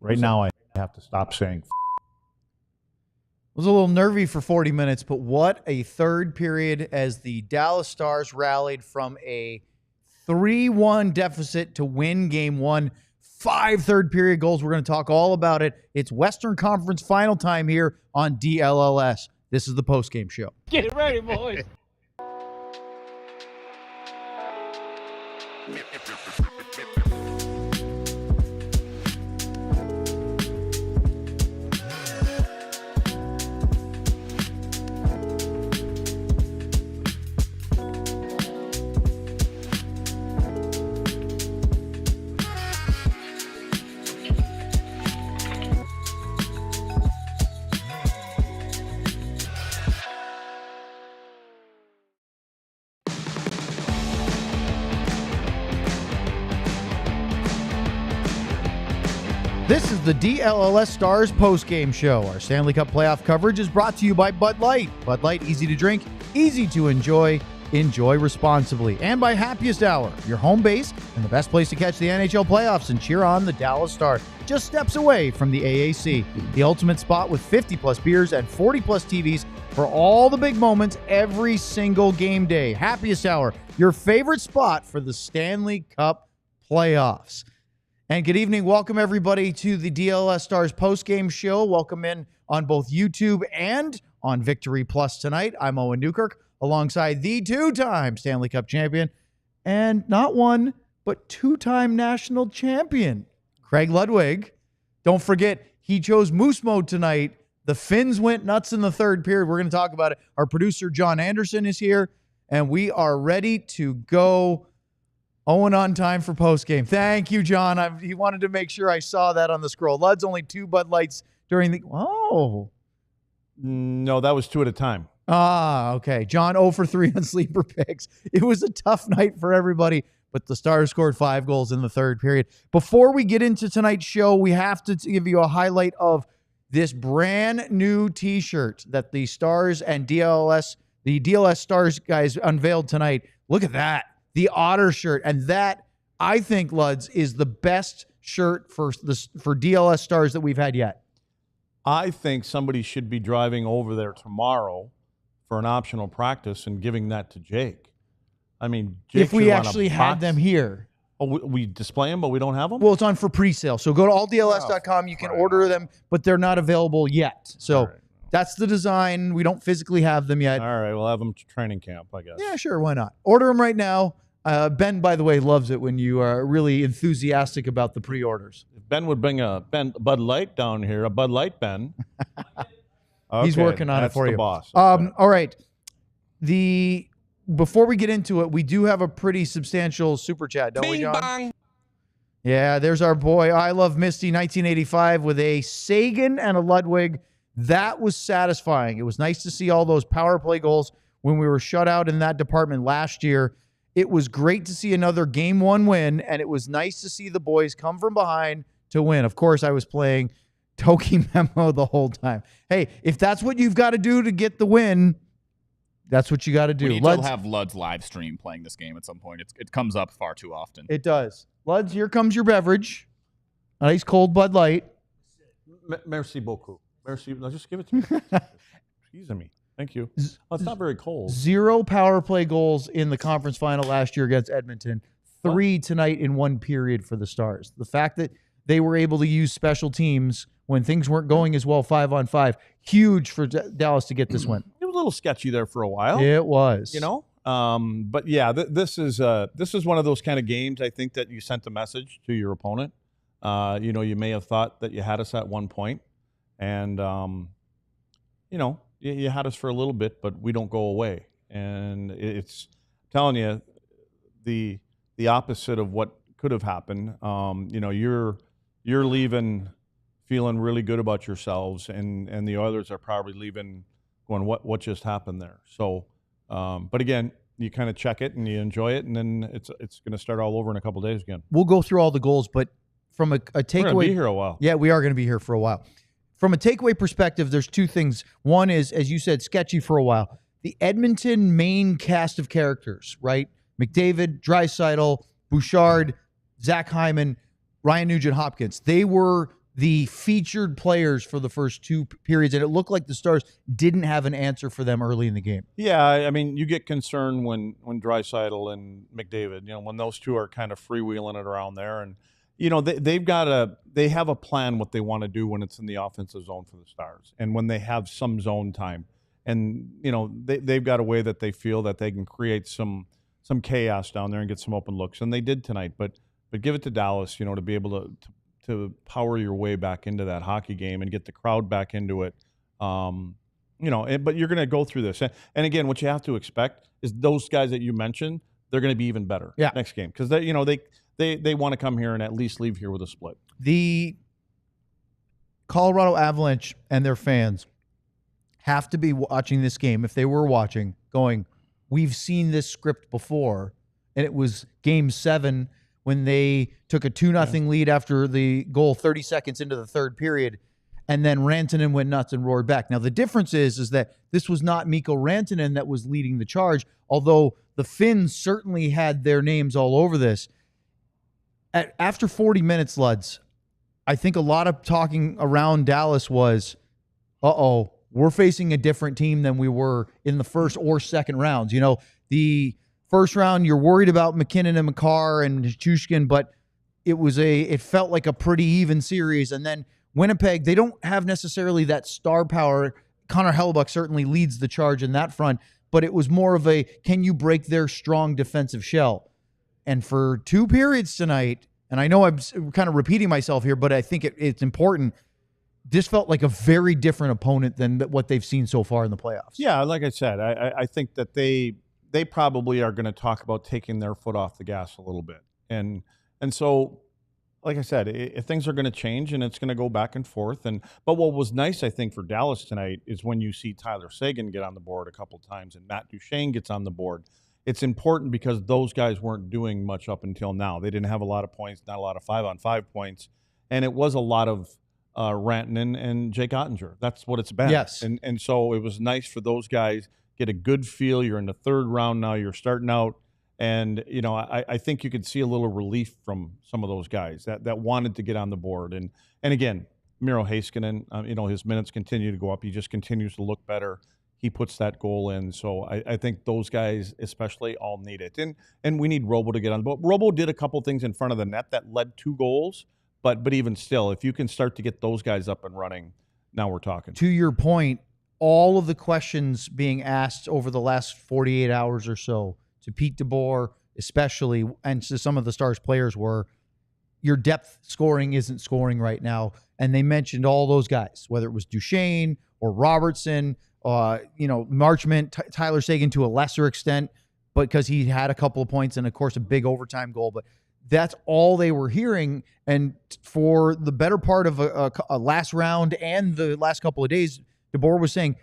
Right now, I have to stop saying. Was a little nervy for 40 minutes, but what a third period as the Dallas Stars rallied from a 3-1 deficit to win game one. 5 third period goals. We're going to talk all about it. It's Western Conference final time here on DLLS. This is the postgame show. Get ready, boys. This is the DLLS Stars Post Game show. Our Stanley Cup playoff coverage is brought to you by Bud Light. Bud Light, easy to drink, easy to enjoy. Enjoy responsibly. And by Happiest Hour, your home base and the best place to catch the NHL playoffs and cheer on the Dallas Stars. Just steps away from the AAC. The ultimate spot with 50-plus beers and 40-plus TVs for all the big moments every single game day. Happiest Hour, your favorite spot for the Stanley Cup playoffs. And good evening. Welcome, everybody, to the DLLS Stars postgame show. Welcome in on both YouTube and on Victory Plus tonight. I'm Owen Newkirk, alongside the two-time Stanley Cup champion and not one, but two-time national champion, Craig Ludwig. Don't forget, he chose Moose Mode tonight. The Finns went nuts in the third period. We're going to talk about it. Our producer, John Andersen, is here, and we are ready to go. Owen on time for postgame. Thank you, John. He wanted to make sure I saw that on the scroll. Lud's only 2 Bud Lights during the... Oh. No, that was 2 at a time. Ah, okay. John 0 for 3 on sleeper picks. It was a tough night for everybody, but the Stars scored 5 goals in the third period. Before we get into tonight's show, we have to give you a highlight of this brand new T-shirt that the Stars and the DLLS Stars guys unveiled tonight. Look at that. The Otter shirt. And that, I think, Luds, is the best shirt for DLS Stars that we've had yet. I think somebody should be driving over there tomorrow for an optional practice and giving that to Jake. I mean, Jake if we actually had them here. Oh, we display them, but we don't have them? Well, it's on for pre-sale. So go to alldls.com. You can order them, but they're not available yet. So that's the design. We don't physically have them yet. All right, we'll have them to training camp, I guess. Yeah, sure. Why not? Order them right now. Ben, by the way, loves it when you are really enthusiastic about the pre-orders. If Ben would bring a Bud Light down here, a Bud Light Ben. Okay, he's working on it for you. Boss. All right. Before we get into it, we do have a pretty substantial super chat, don't we, John? Bang. Yeah, there's our boy, I Love Misty, 1985, with a Seguin and a Ludwig. That was satisfying. It was nice to see all those power play goals when we were shut out in that department last year. It was great to see another Game 1 win, and it was nice to see the boys come from behind to win. Of course, I was playing Toki Memo the whole time. Hey, if that's what you've got to do to get the win, that's what you got to do. We need to have Lud's live stream playing this game at some point. It comes up far too often. It does. Luds, here comes your beverage. A nice cold Bud Light. Merci beaucoup. Merci. Now just give it to me. Excuse me. Thank you. Well, it's not very cold. 0 power play goals in the conference final last year against Edmonton. 3 tonight in 1 period for the Stars. The fact that they were able to use special teams when things weren't going as well 5-on-5, huge for Dallas to get this win. It was a little sketchy there for a while. It was. You know? But yeah, this is one of those kind of games, I think, that you sent a message to your opponent. You may have thought that you had us at one point, and you had us for a little bit, but we don't go away. And it's telling you the opposite of what could have happened. You're leaving feeling really good about yourselves, and the Oilers are probably leaving going, what just happened there? So, but again, you kind of check it and you enjoy it, and then it's going to start all over in a couple of days again. We'll go through all the goals, but from a takeaway, we're going to be here a while. Yeah, we are going to be here for a while. From a takeaway perspective, there's 2 things. One is, as you said, sketchy for a while. The Edmonton main cast of characters, right? McDavid, Draisaitl, Bouchard, Zach Hyman, Ryan Nugent-Hopkins. They were the featured players for the first two periods, and it looked like the Stars didn't have an answer for them early in the game. Yeah, I mean, you get concerned when Draisaitl and McDavid, when those two are kind of freewheeling it around there, and they have a plan what they want to do when it's in the offensive zone for the Stars, and when they have some zone time, and they've got a way that they feel that they can create some chaos down there and get some open looks, and they did tonight. But give it to Dallas, to be able to power your way back into that hockey game and get the crowd back into it. But you're going to go through this. And again, what you have to expect is those guys that you mentioned, they're going to be even better next game because they want to come here and at least leave here with a split. The Colorado Avalanche and their fans have to be watching this game, if they were watching, going, we've seen this script before, and it was Game 7 when they took a 2-0 lead after the goal 30 seconds into the third period, and then Rantanen went nuts and roared back. Now, the difference is that this was not Mikko Rantanen that was leading the charge, although the Finns certainly had their names all over this. After 40 minutes, Luds, I think a lot of talking around Dallas was, we're facing a different team than we were in the first or second rounds. The first round, you're worried about McKinnon and Makar and Nichushkin, but it felt like a pretty even series. And then Winnipeg, they don't have necessarily that star power. Connor Hellebuck certainly leads the charge in that front, but it was more of a, can you break their strong defensive shell? And for 2 periods tonight, and I know I'm kind of repeating myself here, but I think it's important, this felt like a very different opponent than what they've seen so far in the playoffs. Yeah, like I said, I think that they probably are going to talk about taking their foot off the gas a little bit. And so, like I said, things are going to change and it's going to go back and forth. But what was nice, I think, for Dallas tonight is when you see Tyler Seguin get on the board a couple times and Matt Duchene gets on the board. It's important because those guys weren't doing much up until now. They didn't have a lot of points, not a lot of 5-on-5 points. And it was a lot of Rantanen and Jake Ottinger. That's what it's been. Yes. And so it was nice for those guys, get a good feel. You're in the third round now. You're starting out. And, I think you could see a little relief from some of those guys that wanted to get on the board. And again, Miro Heiskanen, his minutes continue to go up. He just continues to look better. He puts that goal in. So I think those guys especially all need it. And we need Robo to get on the board. Robo did a couple things in front of the net that led 2 goals. But even still, if you can start to get those guys up and running, now we're talking. To your point, all of the questions being asked over the last 48 hours or so to Pete DeBoer especially, and to some of the Stars players were, your depth scoring isn't scoring right now. And they mentioned all those guys, whether it was Duchene or Robertson, Marchment, Tyler Seguin to a lesser extent, because he had a couple of points and, of course, a big overtime goal. But that's all they were hearing. And for the better part of a last round and the last couple of days, DeBoer was saying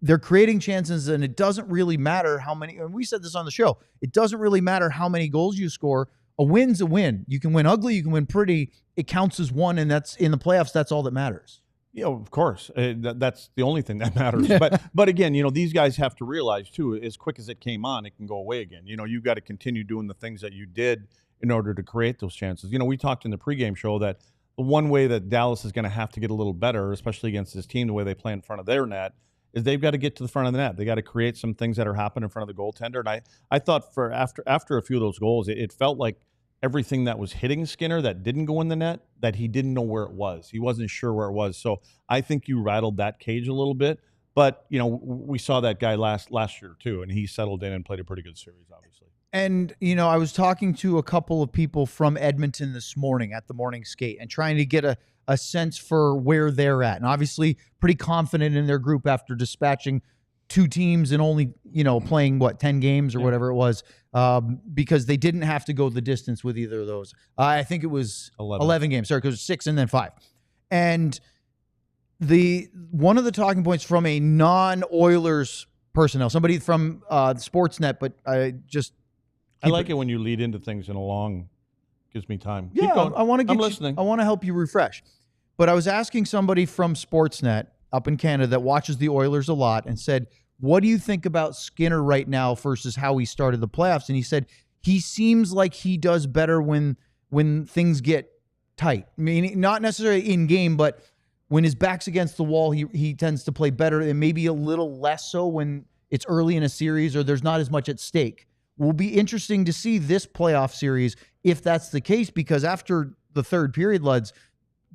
they're creating chances, and it doesn't really matter how many, and we said this on the show, it doesn't really matter how many goals you score. A win's a win. You can win ugly, you can win pretty. It counts as one, and that's in the playoffs, that's all that matters. Of course. That's the only thing that matters. But again, these guys have to realize, too, as quick as it came on, it can go away again. You've got to continue doing the things that you did in order to create those chances. We talked in the pregame show that the one way that Dallas is going to have to get a little better, especially against this team, the way they play in front of their net, is they've got to get to the front of the net. They got to create some things that are happening in front of the goaltender. And I thought for after a few of those goals, it felt like everything that was hitting Skinner that didn't go in the net, that he didn't know where it was. He wasn't sure where it was. So I think you rattled that cage a little bit. But, we saw that guy last year too, and he settled in and played a pretty good series, obviously. And, I was talking to a couple of people from Edmonton this morning at the morning skate and trying to get a sense for where they're at. And obviously pretty confident in their group after dispatching 2 teams and only, playing 10 games or whatever it was, because they didn't have to go the distance with either of those. I think it was 11 games, sorry, because it was 6 and then 5. And one of the talking points from a non-Oilers personnel, somebody from Sportsnet, but I like it when you lead into things in a long, gives me time. Yeah, Keep going. I'm listening. I want to help you refresh. But I was asking somebody from Sportsnet up in Canada that watches the Oilers a lot and said, what do you think about Skinner right now versus how he started the playoffs? And he said he seems like he does better when things get tight. I mean, not necessarily in game, but when his back's against the wall, he tends to play better, and maybe a little less so when it's early in a series or there's not as much at stake. Will be interesting to see this playoff series if that's the case, because after the third period, Luds,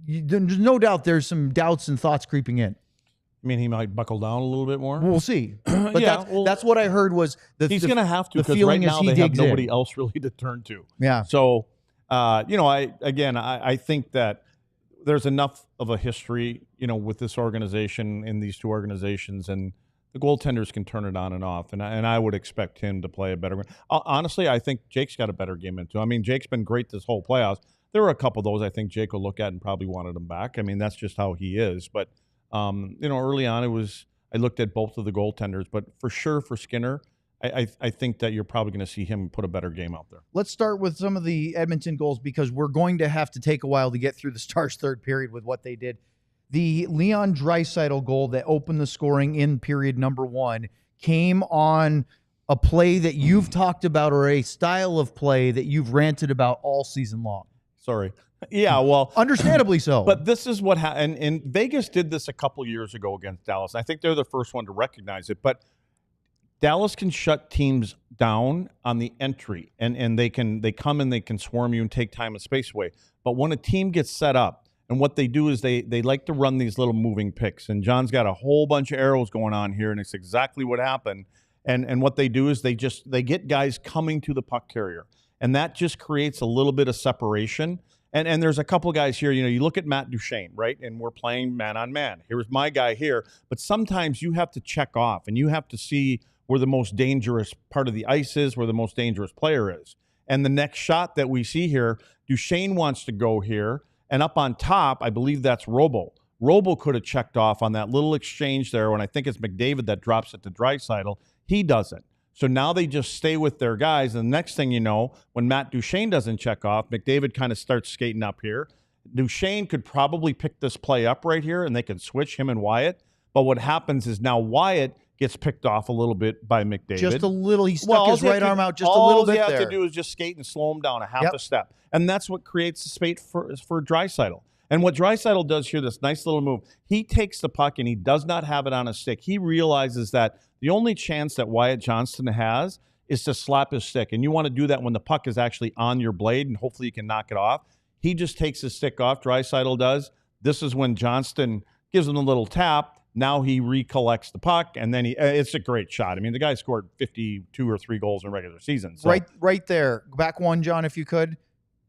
there's no doubt there's some doubts and thoughts creeping in. I mean, he might buckle down a little bit more. We'll see. But that's what I heard was he's going to have to, because right now they have nobody else really to turn to. Yeah. So, I think that there's enough of a history, with this organization and these two organizations, and the goaltenders can turn it on and off. And I would expect him to play a better game. Honestly, I think Jake's got a better game into. I mean, Jake's been great this whole playoffs. There were a couple of those I think Jake will look at and probably wanted him back. I mean, that's just how he is. But early on, I looked at both of the goaltenders, but for sure for Skinner, I think that you're probably going to see him put a better game out there. Let's start with some of the Edmonton goals, because we're going to have to take a while to get through the Stars' third period with what they did. The Leon Draisaitl goal that opened the scoring in period number 1 came on a play that you've talked about, or a style of play that you've ranted about all season long. Sorry. Yeah, well, understandably so. But this is what happened. And Vegas did this a couple years ago against Dallas. I think they're the first one to recognize it. But Dallas can shut teams down on the entry, and they come and they can swarm you and take time and space away. But when a team gets set up, and what they do is they like to run these little moving picks. And John's got a whole bunch of arrows going on here, and it's exactly what happened. And what they do is they get guys coming to the puck carrier, and that just creates a little bit of separation. And there's a couple guys here, you look at Matt Duchene, right? And we're playing man on man. Here's my guy here. But sometimes you have to check off, and you have to see where the most dangerous part of the ice is, where the most dangerous player is. And the next shot that we see here, Duchene wants to go here. And up on top, I believe that's Robo. Robo could have checked off on that little exchange there, when I think it's McDavid that drops it to Draisaitl. He doesn't. So now they just stay with their guys. And the next thing you know, when Matt Duchene doesn't check off, McDavid kind of starts skating up here. Duchene could probably pick this play up right here, and they can switch him and Wyatt. But what happens is now Wyatt gets picked off a little bit by McDavid. Just a little. He stuck his right arm out just a little bit there. All you have to do is just skate and slow him down a half a step. And that's what creates the space for Draisaitl. And what Draisaitl does here, this nice little move, he takes the puck and he does not have it on his stick. He realizes that the only chance that Wyatt Johnston has is to slap his stick. And you want to do that when the puck is actually on your blade, and hopefully you can knock it off. He just takes his stick off, Draisaitl does. This is when Johnston gives him a little tap. Now he recollects the puck, and then it's a great shot. I mean, the guy scored 52 or 3 goals in regular season. So. Right there. Back one, John, if you could.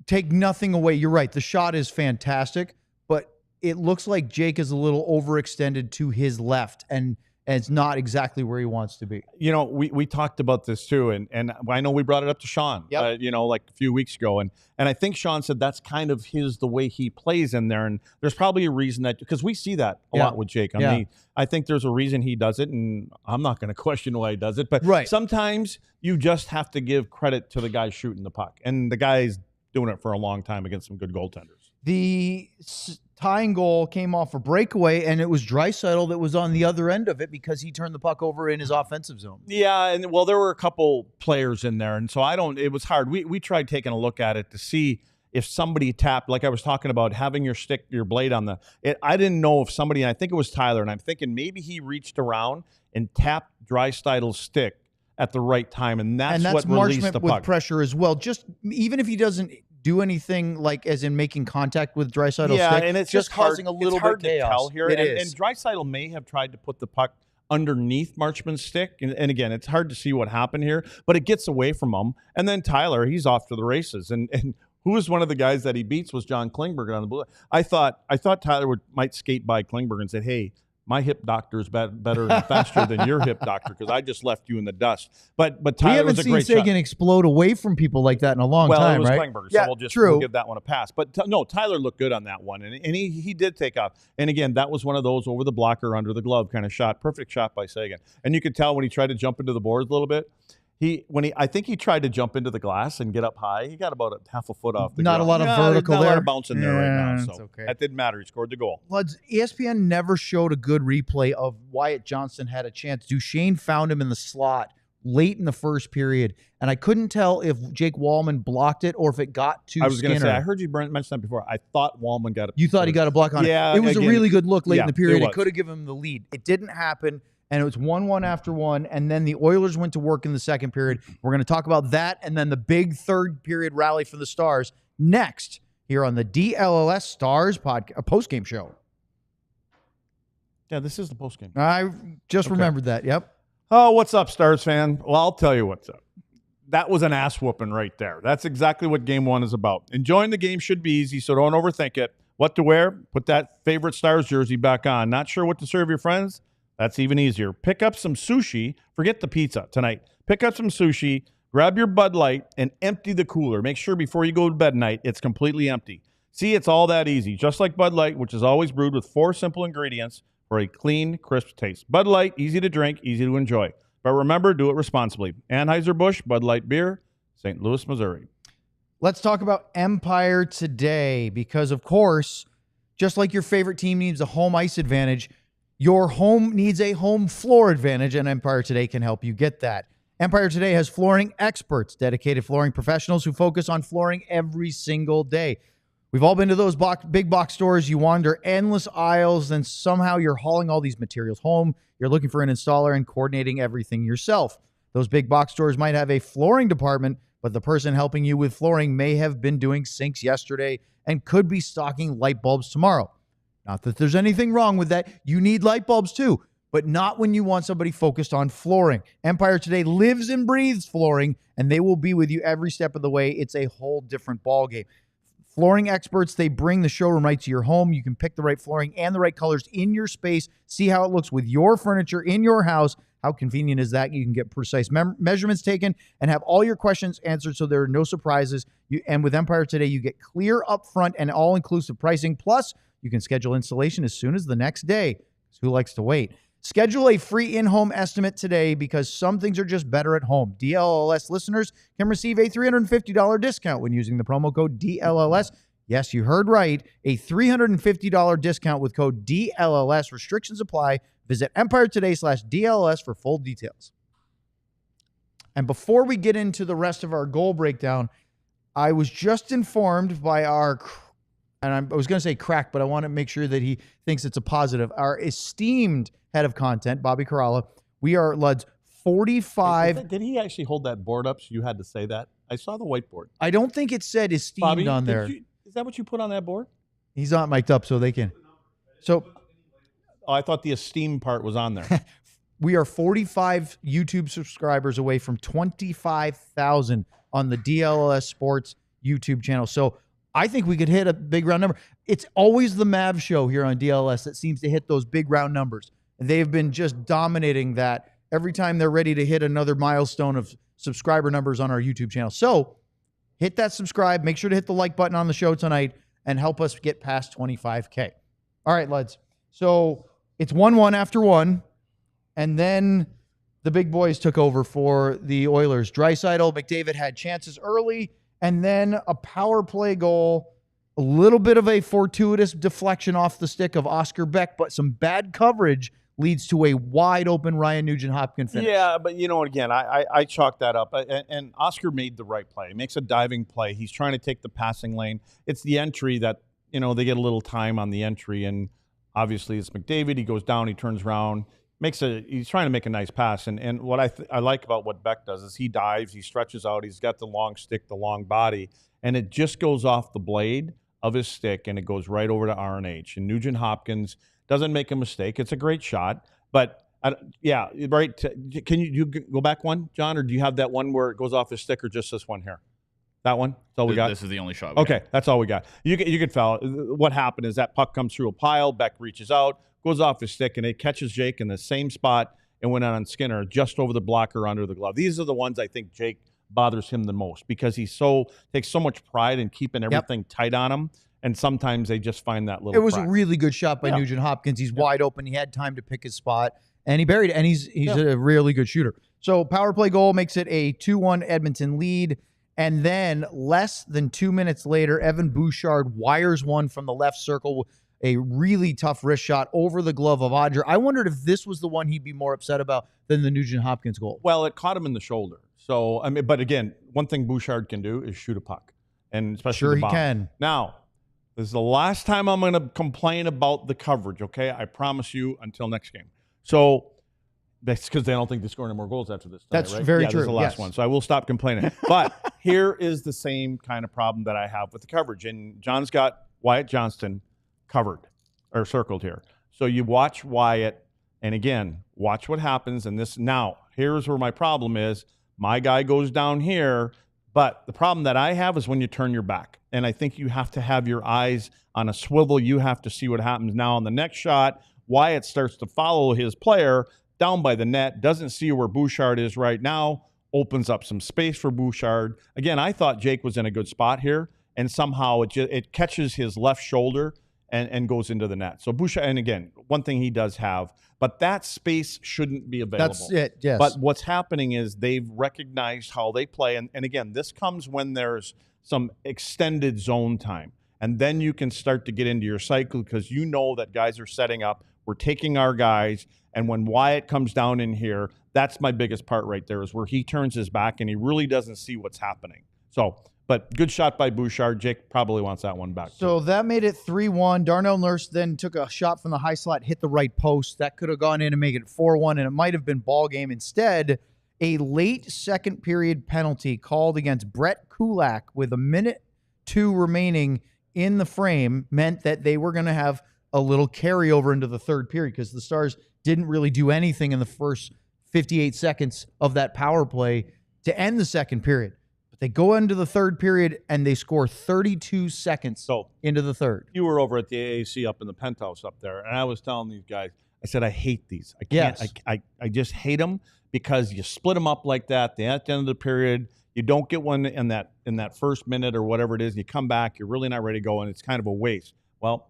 Take nothing away. You're right. The shot is fantastic, but it looks like Jake is a little overextended to his left, and it's not exactly where he wants to be. We talked about this too, and I know we brought it up to Sean, like a few weeks ago, and I think Sean said that's kind of the way he plays in there, and there's probably a reason that, because we see that a lot with Jake. I mean, I think there's a reason he does it, and I'm not going to question why he does it, but sometimes you just have to give credit to the guy shooting the puck, and the guy's doing it for a long time against some good goaltenders. The tying goal came off a breakaway, and it was Draisaitl that was on the other end of it because he turned the puck over in his offensive zone. Yeah, and there were a couple players in there, and so it was hard. We tried taking a look at it to see if somebody tapped, like I was talking about, having your blade on I didn't know if somebody, and I think it was Tyler, and I'm thinking maybe he reached around and tapped Draisaitl's stick at the right time, and that's what released the puck. With pressure as well. Just even if he doesn't do anything like as in making contact with Draisaitl's stick, and it's just causing a little bit of chaos. To tell here. And Draisaitl may have tried to put the puck underneath Marchman's stick, and again, it's hard to see what happened here, but it gets away from him. And then Tyler, he's off to the races, and who was one of the guys that he beats was John Klingberg on the blue. I thought Tyler might skate by Klingberg and said, "Hey, my hip doctor is better and faster than your hip doctor because I just left you in the dust." But Tyler was a great shot. We haven't seen Seguin explode away from people like that in a long time, right? Well, it was Klingberg, so we'll give that one a pass. But Tyler looked good on that one, and he did take off. And again, that was one of those over the blocker, under the glove kind of shot. Perfect shot by Seguin. And you could tell when he tried to jump into the boards a little bit, I think he tried to jump into the glass and get up high. He got about half a foot off the ground. Not a lot of vertical there. Not a lot of bouncing there right now. So okay. That didn't matter. He scored the goal. Luds, ESPN never showed a good replay of Wyatt Johnston had a chance. Duchene found him in the slot late in the first period, and I couldn't tell if Jake Wallman blocked it or if it got to I was going to Skinner. say, I heard you mention that before. I thought Wallman got it. You thought he got a block on it. Yeah, It was again, a really good look late in the period. it It could have given him the lead. It didn't happen, and it was 1-1 after one, and then the Oilers went to work in the second period. We're going to talk about that and then the big third period rally for the Stars next here on the DLLS Stars Post Game show. Yeah, this is the postgame. I just remembered that. Yep. Oh, what's up, Stars fan? Well, I'll tell you what's up. That was an ass whooping right there. That's exactly what game one is about. Enjoying the game should be easy, so don't overthink it. What to wear? Put that favorite Stars jersey back on. Not sure what to serve your friends? That's even easier. Pick up some sushi. Forget the pizza tonight. Pick up some sushi, grab your Bud Light, and empty the cooler. Make sure before you go to bed tonight, it's completely empty. See, it's all that easy. Just like Bud Light, which is always brewed with 4 simple ingredients for a clean, crisp taste. Bud Light, easy to drink, easy to enjoy. But remember, do it responsibly. Anheuser-Busch, Bud Light Beer, St. Louis, Missouri. Let's talk about Empire today because, of course, just like your favorite team needs a home ice advantage, your home needs a home floor advantage, and Empire Today can help you get that. Empire Today has flooring experts, dedicated flooring professionals who focus on flooring every single day. We've all been to those big box stores. You wander endless aisles, then somehow you're hauling all these materials home. You're looking for an installer and coordinating everything yourself. Those big box stores might have a flooring department, but the person helping you with flooring may have been doing sinks yesterday and could be stocking light bulbs tomorrow. Not that there's anything wrong with that. You need light bulbs too, but not when you want somebody focused on flooring. Empire Today lives and breathes flooring, and they will be with you every step of the way. It's a whole different ballgame. Flooring experts, they bring the showroom right to your home. You can pick the right flooring and the right colors in your space, see how it looks with your furniture in your house. How convenient is that? You can get precise measurements taken and have all your questions answered so there are no surprises. And with Empire Today, you get clear upfront and all-inclusive pricing. Plus, you can schedule installation as soon as the next day. Who likes to wait? Schedule a free in-home estimate today because some things are just better at home. DLLS listeners can receive a $350 discount when using the promo code DLLS. Yes, you heard right. A $350 discount with code DLLS. Restrictions apply. Visit EmpireToday/DLLS for full details. And before we get into the rest of our goal breakdown, I was just informed by our, and I was going to say crack, but I want to make sure that he thinks it's a positive, our esteemed head of content, Bobby Caralla. We are, Luds, 45. Did he actually hold that board up so you had to say that? I saw the whiteboard. I don't think it said esteemed Bobby, on there. Is that what you put on that board? He's not mic'd up so they can. So Oh, I thought the esteem part was on there. we are 45 YouTube subscribers away from 25,000 on the DLLS Sports YouTube channel. So I think we could hit a big round number. It's always the Mav show here on DLS that seems to hit those big round numbers. And they've been just dominating that every time they're ready to hit another milestone of subscriber numbers on our YouTube channel. So hit that subscribe. Make sure to hit the like button on the show tonight and help us get past 25K. All right, Luds. So it's 1-1 after one. And then the big boys took over for the Oilers. Draisaitl, McDavid had chances early, and then a power play goal, a little bit of a fortuitous deflection off the stick of Oscar Beck, but some bad coverage leads to a wide-open Ryan Nugent-Hopkins finish. Yeah, but, again, I chalked that up. And Oscar made the right play. He makes a diving play. He's trying to take the passing lane. It's the entry that, they get a little time on the entry, and obviously it's McDavid. He goes down, he turns around. He's trying to make a nice pass, and what I like about what Beck does is he dives, he stretches out, he's got the long stick, the long body, and it just goes off the blade of his stick, and it goes right over to RNH. And Nugent Hopkins doesn't make a mistake. It's a great shot, but right. Can you go back one, John, or do you have that one where it goes off his stick, or just this one here? That one? That's all we got? This is the only shot. Okay, that's all we got. You could foul. What happened is that puck comes through a pile. Beck reaches out, goes off his stick, and it catches Jake in the same spot and went on Skinner just over the blocker under the glove. These are the ones I think Jake bothers him the most because he takes so much pride in keeping everything tight on him, and sometimes they just find that little It was crack. a really good shot by Nugent Hopkins. He's wide open. He had time to pick his spot, and he buried it, and he's a really good shooter. So power play goal makes it a 2-1 Edmonton lead. And then less than 2 minutes later, Evan Bouchard wires one from the left circle. a really tough wrist shot over the glove of Odger. I wondered if this was the one he'd be more upset about than the Nugent-Hopkins goal. Well, it caught him in the shoulder. So, I mean, but again, one thing Bouchard can do is shoot a puck. And especially Sure the he bomb. can. Now, this is the last time I'm going to complain about the coverage, okay? I promise you until next game. So, that's because they don't think they score any more goals after this. That's right? very This true. is the last one. So I will stop complaining. But here is the same kind of problem that I have with the coverage. And John's got Wyatt Johnston covered or circled here. So you watch Wyatt, and again, watch what happens. And this now, here's where my problem is. My guy goes down here, but the problem that I have is when you turn your back. And I think you have to have your eyes on a swivel. You have to see what happens. Now on the next shot, Wyatt starts to follow his player down by the net, doesn't see where Bouchard is right now, opens up some space for Bouchard. Again, I thought Jake was in a good spot here, and somehow it catches his left shoulder and goes into the net. So Bouchard, and again, one thing he does have, but that space shouldn't be available. That's it, yes. But what's happening is they've recognized how they play, and again, this comes when there's some extended zone time. And then you can start to get into your cycle because you know that guys are setting up. We're taking our guys. And when Wyatt comes down in here, that's my biggest part right there is where he turns his back and he really doesn't see what's happening. So, but good shot by Bouchard. Jake probably wants that one back. So that made it 3-1. Darnell Nurse then took a shot from the high slot, hit the right post. That could have gone in and make it 4-1, and it might have been ball game. Instead, a late second period penalty called against Brett Kulak with 1:02 remaining in the frame meant that they were going to have a little carryover into the third period because the Stars didn't really do anything in the first 58 seconds of that power play to end the second period. But they go into the third period and they score 32 seconds into the third. You were over at the AAC up in the penthouse up there, and I was telling these guys, I said, I hate these. I can't. Yes. I just hate them because you split them up like that. At the end of the period, you don't get one in that first minute or whatever it is. You come back, you're really not ready to go, and it's kind of a waste. Well,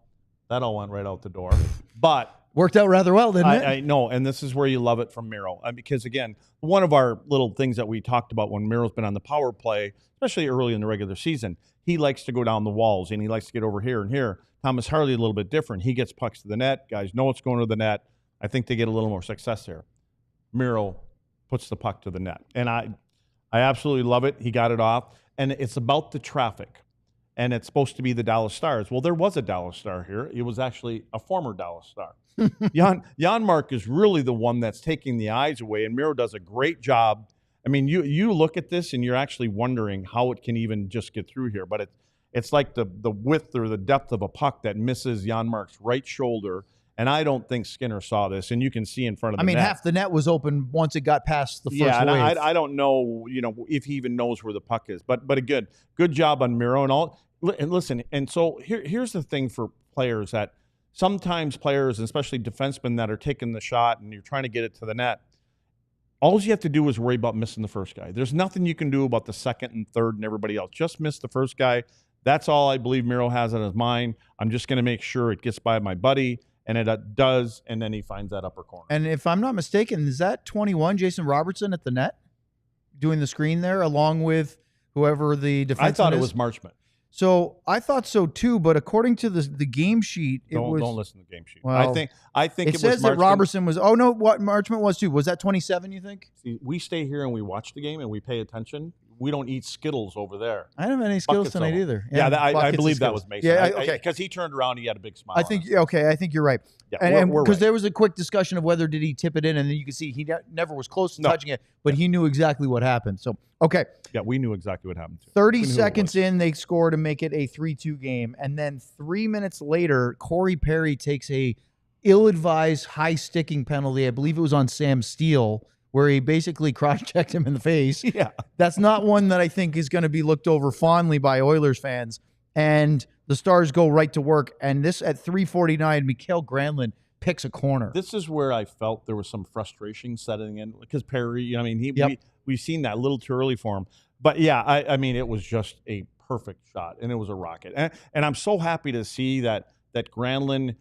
that all went right out the door. But worked out rather well, didn't it? I know, and this is where you love it from Miro. Because, again, one of our little things that we talked about when Miro's been on the power play, especially early in the regular season, he likes to go down the walls, and he likes to get over here and here. Thomas Harley, a little bit different. He gets pucks to the net. Guys know it's going to the net. I think they get a little more success there. Miro puts the puck to the net. And I absolutely love it. He got it off. And it's about the traffic. And it's supposed to be the Dallas Stars. Well, there was a Dallas Star here. It was actually a former Dallas Star. Jan Mark is really the one that's taking the eyes away, and Miro does a great job. I mean, you look at this, and you're actually wondering how it can even just get through here. But it's like the width or the depth of a puck that misses Jan Mark's right shoulder, and I don't think Skinner saw this, and you can see in front of the net. Half the net was open once it got past the first wave. And I don't know, if he even knows where the puck is. But good job on Miro and all. And listen, and so here's the thing for players that sometimes players, and especially defensemen that are taking the shot and you're trying to get it to the net, all you have to do is worry about missing the first guy. There's nothing you can do about the second and third and everybody else. Just miss the first guy. That's all I believe Miro has on his mind. I'm just going to make sure it gets by my buddy, and it does, and then he finds that upper corner. And if I'm not mistaken, is that 21, Jason Robertson at the net, doing the screen there along with whoever the defenseman I thought is? it was Marchment. So I thought so too, but according to the game sheet, don't listen to the game sheet. Well, I think it it says was that Marchment. Robertson was. Oh no, what Marchment was too? Was that 27? You think? See, we stay here and we watch the game and we pay attention. We don't eat Skittles over there. I don't have any Skittles Buckets tonight of either. Yeah, I believe that was Mason. Yeah, okay. Because he turned around, he had a big smile. I think you're right. Yeah, and we're because right. there was a quick discussion of whether did he tip it in, and then you can see he never was close to touching it, but he knew exactly what happened. So okay, yeah, we knew exactly what happened. 30 seconds in, they score to make it a 3-2 game, and then 3 minutes later, Corey Perry takes a ill-advised high sticking penalty. I believe it was on Sam Steele, where he basically cross-checked him in the face. Yeah. That's not one that I think is going to be looked over fondly by Oilers fans. And the Stars go right to work. And this at 3:49, Mikael Granlund picks a corner. This is where I felt there was some frustration setting in because Perry, we've seen that a little too early for him. But yeah, I mean, it was just a perfect shot, and it was a rocket. And I'm so happy to see that Granlund,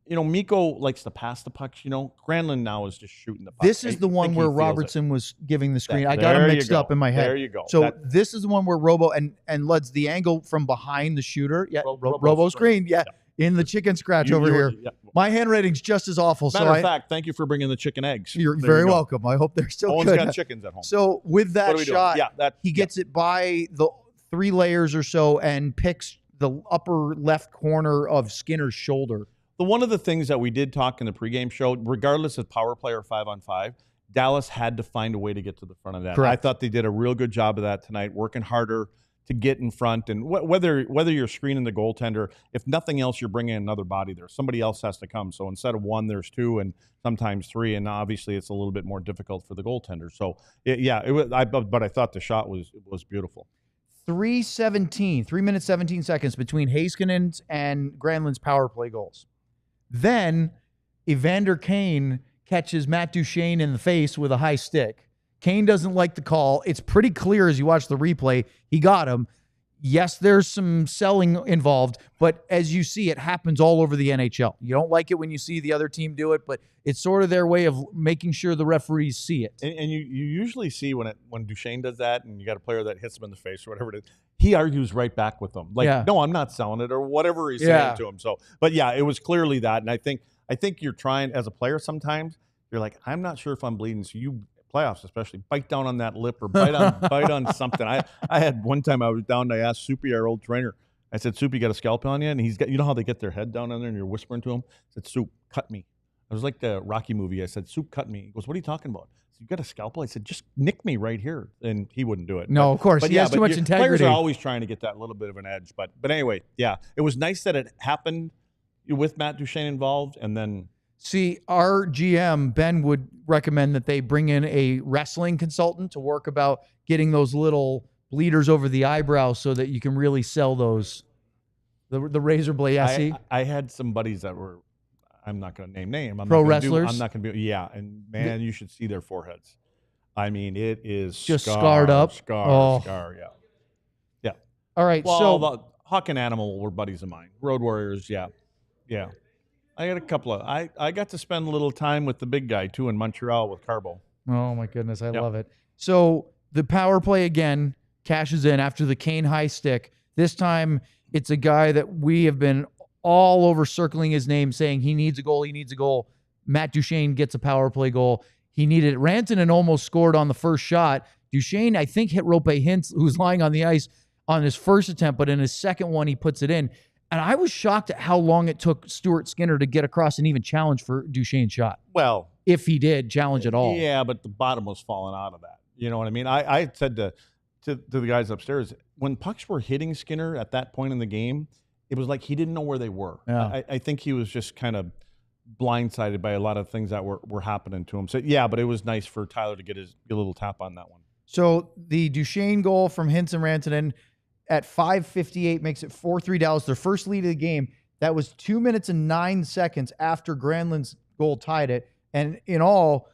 Mikko likes to pass the pucks. Granlund now is just shooting the puck. This is the one where Robertson was giving the screen. I got them mixed up in my head. There you go. So this is the one where Robo and Lud's the angle from behind the shooter. Yeah, Robo screen. Yeah. in the chicken scratch You over were- here. yeah. My handwriting's just as awful. Matter so of fact, thank you for bringing the chicken eggs. you're There very you go. welcome. I hope they're still Owen's good. got chickens at home. So with What that are we doing? shot, Yeah, he gets it by the 3 layers or so and picks the upper left corner of Skinner's shoulder. One of the things that we did talk in the pregame show, regardless of power play or 5-on-5, Dallas had to find a way to get to the front of that. Correct. I thought they did a real good job of that tonight, working harder to get in front. And whether you're screening the goaltender, if nothing else, you're bringing another body there. Somebody else has to come. So instead of 1, there's 2 and sometimes 3. And obviously, it's a little bit more difficult for the goaltender. So, it was. But I thought the shot was beautiful. 3 minutes, 17 seconds between Heiskanen's and Granlund's power play goals. Then Evander Kane catches Matt Duchene in the face with a high stick. Kane doesn't like the call. It's pretty clear as you watch the replay. He got him. Yes, there's some selling involved, but as you see, it happens all over the NHL. You don't like it when you see the other team do it, but it's sort of their way of making sure the referees see it. And you usually see when Duchene does that, and you got a player that hits him in the face or whatever it is, he argues right back with them. Like, no, I'm not selling it, or whatever he's saying to him. So, but yeah, it was clearly that. And I think you're trying, as a player sometimes, you're like, I'm not sure if I'm bleeding. So you, playoffs especially, bite down on that lip or bite on something. I had one time I was down and I asked Soupy, our old trainer, I said, Soup, you got a scalpel on you? And he's got, you know how they get their head down on there and you're whispering to him? I said, Soup, cut me. It was like the Rocky movie. I said, Soup, cut me. He goes, what are you talking about? I said, you got a scalpel? I said, just nick me right here. And he wouldn't do it. No, of course. He has too much integrity. Players are always trying to get that little bit of an edge. But anyway, yeah, it was nice that it happened with Matt Duchene involved. And then... See, our GM, Ben, would recommend that they bring in a wrestling consultant to work about getting those little bleeders over the eyebrow so that you can really sell those. The razor blade, I had some buddies that were, I'm not going to name names. Pro wrestlers? I'm not going to be, yeah. And man, you should see their foreheads. I mean, it is just scarred up. Scar, yeah. Yeah. All right, well, so. The Hawk and Animal were buddies of mine. Road Warriors, yeah. Yeah. I got a couple of, I got to spend a little time with the big guy, too, in Montreal with Carbo. Oh, my goodness. I love it. So the power play again cashes in after the Kane high stick. This time it's a guy that we have been all over circling his name saying he needs a goal, he needs a goal. Matt Duchene gets a power play goal. He needed it. Rantanen almost scored on the first shot. Duchene, I think, hit Rope Hintz, who's lying on the ice on his first attempt, but in his second one, he puts it in. And I was shocked at how long it took Stuart Skinner to get across and even challenge for Duchene's shot. Well, if he did challenge at all. Yeah, but the bottom was falling out of that. You know what I mean? I said to the guys upstairs, when pucks were hitting Skinner at that point in the game, it was like he didn't know where they were. Yeah. I think he was just kind of blindsided by a lot of things that were happening to him. So, yeah, but it was nice for Tyler to get a little tap on that one. So the Duchene goal from Hintz and Rantanen at 5:58 makes it 4-3 Dallas, their first lead of the game. That was 2 minutes and 9 seconds after Granlund's goal tied it. And in all,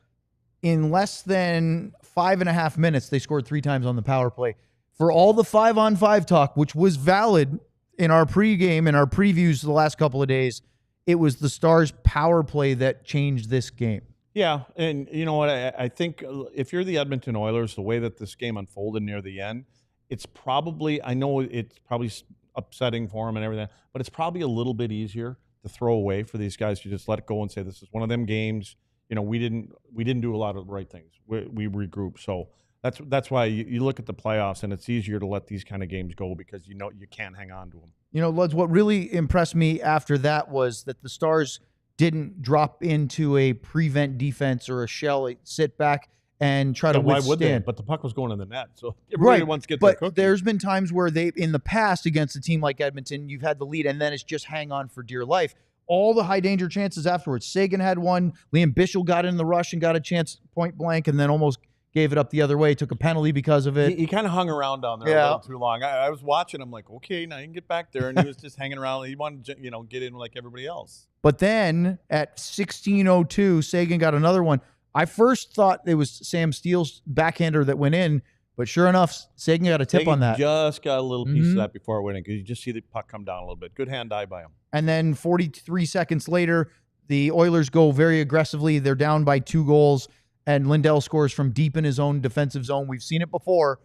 in less than 5.5 minutes, they scored 3 times on the power play. For all the 5-on-5 talk, which was valid in our pregame and our previews the last couple of days, it was the Stars' power play that changed this game. Yeah, and you know what? I think if you're the Edmonton Oilers, the way that this game unfolded near the end, it's probably, I know it's probably upsetting for them and everything, but it's probably a little bit easier to throw away for these guys to just let it go and say, this is one of them games. You know, we didn't do a lot of the right things. We regrouped. So that's why you look at the playoffs, and it's easier to let these kind of games go because you know you can't hang on to them. You know, Luds, what really impressed me after that was that the Stars didn't drop into a prevent defense or a shell, sit back and try to withstand. Why would they? But the puck was going in the net, so everybody wants to get their cookie. But there's been times where they, in the past, against a team like Edmonton, you've had the lead, and then it's just hang on for dear life. All the high danger chances afterwards. Seguin had one. Liam Bichel got in the rush and got a chance point blank, and then almost gave it up the other way. Took a penalty because of it. He kind of hung around down there a little too long. I was watching him like, okay, now you can get back there, and he was just hanging around. He wanted to, get in like everybody else. But then at 16:02, Seguin got another one. I first thought it was Sam Steele's backhander that went in, but sure enough, Seguin got a tip on that. Just got a little piece of that before it went in because you just see the puck come down a little bit. Good hand-eye by him. And then 43 seconds later, the Oilers go very aggressively. They're down by 2 goals, and Lindell scores from deep in his own defensive zone. We've seen it before.